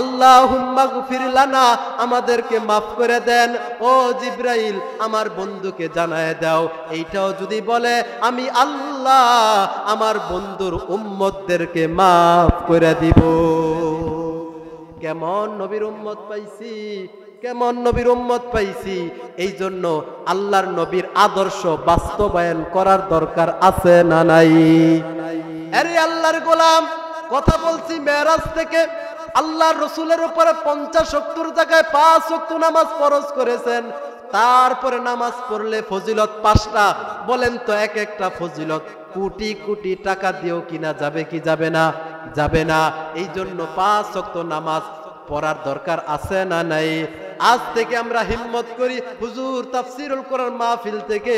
আল্লাহুম্মা গফির লানা, আমাদেরকে মাফ করে দেন, ও জিবরাইল আমার বন্ধুকে জানায় দাও, এইটাও যদি বলে আমি আল্লাহ আমার বন্ধুর উম্মতদেরকে মাফ করে দিব। কেমন নবীর উম্মত পাইছি, কেমন নবীর উম্মত পাইছি। এই জন্য আল্লাহর নবীর আদর্শ বাস্তবায়ন করার দরকার আছে না নাই? আরে আল্লাহর গোলাম, কথা বলছি মেরাজ থেকে আল্লাহর রসুলের উপরে 50 ওয়াক্তের জায়গায় 5 ওয়াক্ত নামাজ ফরজ করেছেন। তারপরে নামাজ পড়লে ফজিলত 5টা, বলেন তো এক একটা ফজিলত কোটি কোটি টাকা দিয়েও কিনা যাবে কি যাবে না? যাবে না। এই জন্য 5 ওয়াক্ত নামাজ পড়ার দরকার আছে না নাই? আজ থেকে আমরা হিম্মত করি, হুজুর তাফসীরুল কোরআন মাহফিল থেকে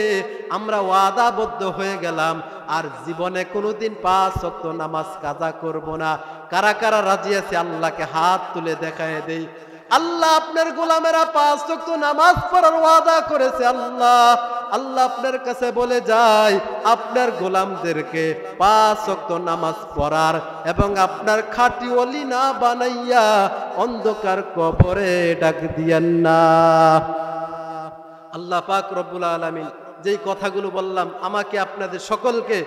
আমরা ওয়াদাবদ্ধ হয়ে গেলাম আর জীবনে কোনোদিন 5 ওয়াক্ত নামাজ কাজা করব না। কারা কারা রাজি আছে আল্লাহকে হাত তুলে দেখায় দেই। আল্লাহ আপনার গোলামেরা 5 ওয়াক্ত নামাজ পড়ার ওয়াদা করেছে। আল্লাহ আল্লাহ আপনার কাছে বলে যায় আপনার গোলামদেরকে 5 ওয়াক্ত নামাজ পড়ার এবং আপনার খাঁটি ওলি না বানাইয়া অন্ধকার কবরে ডাক দিয়েন না। আল্লাহ পাক রব্বুল আলামিন যেই কথাগুলো বললাম আমাকে আপনাদের সকলকে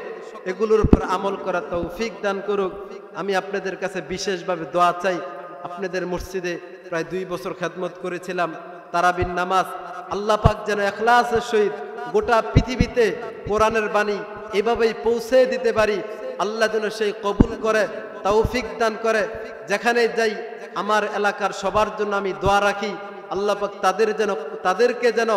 এগুলোর উপর আমল করার তৌফিক দান করুক। আমি আপনাদের কাছে বিশেষভাবে দোয়া চাই। আপনাদের মসজিদে প্রায় 2 বছর খেদমত করেছিলাম, তারাবির নামাজ, আল্লাহ পাক যেন ইখলাসের সহিত গোটা পৃথিবীতে কোরআনের বাণী এভাবেই পৌঁছে দিতে পারি। আল্লাহ যেন সেই কবুল করে, তৌফিক দান করে। যেখানে যাই আমার এলাকার সবার জন্য আমি দোয়া রাখি, আল্লাহ পাক তাদেরকে যেন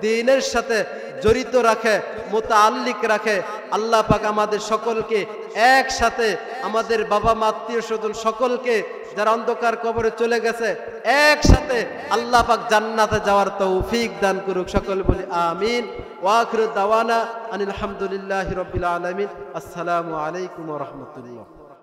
দ্বীনের সাথে জড়িত রাখে, মুতাআল্লিক রাখে। আল্লাহ পাক আমাদের সকলকে একসাথে, আমাদের বাবা মা আত্মীয় স্বজন সকলকে যারা অন্ধকার কবরে চলে গেছে একসাথে আল্লাহ পাক জান্নাতে যাওয়ার তৌফিক দান করুক। সকল বলি আমিন। ওয়া আখিরু দাওয়ানা আনিল হামদুলিল্লাহি রাব্বিল আলামিন। আসসালামু আলাইকুম ওয়া রাহমাতুল্লাহ।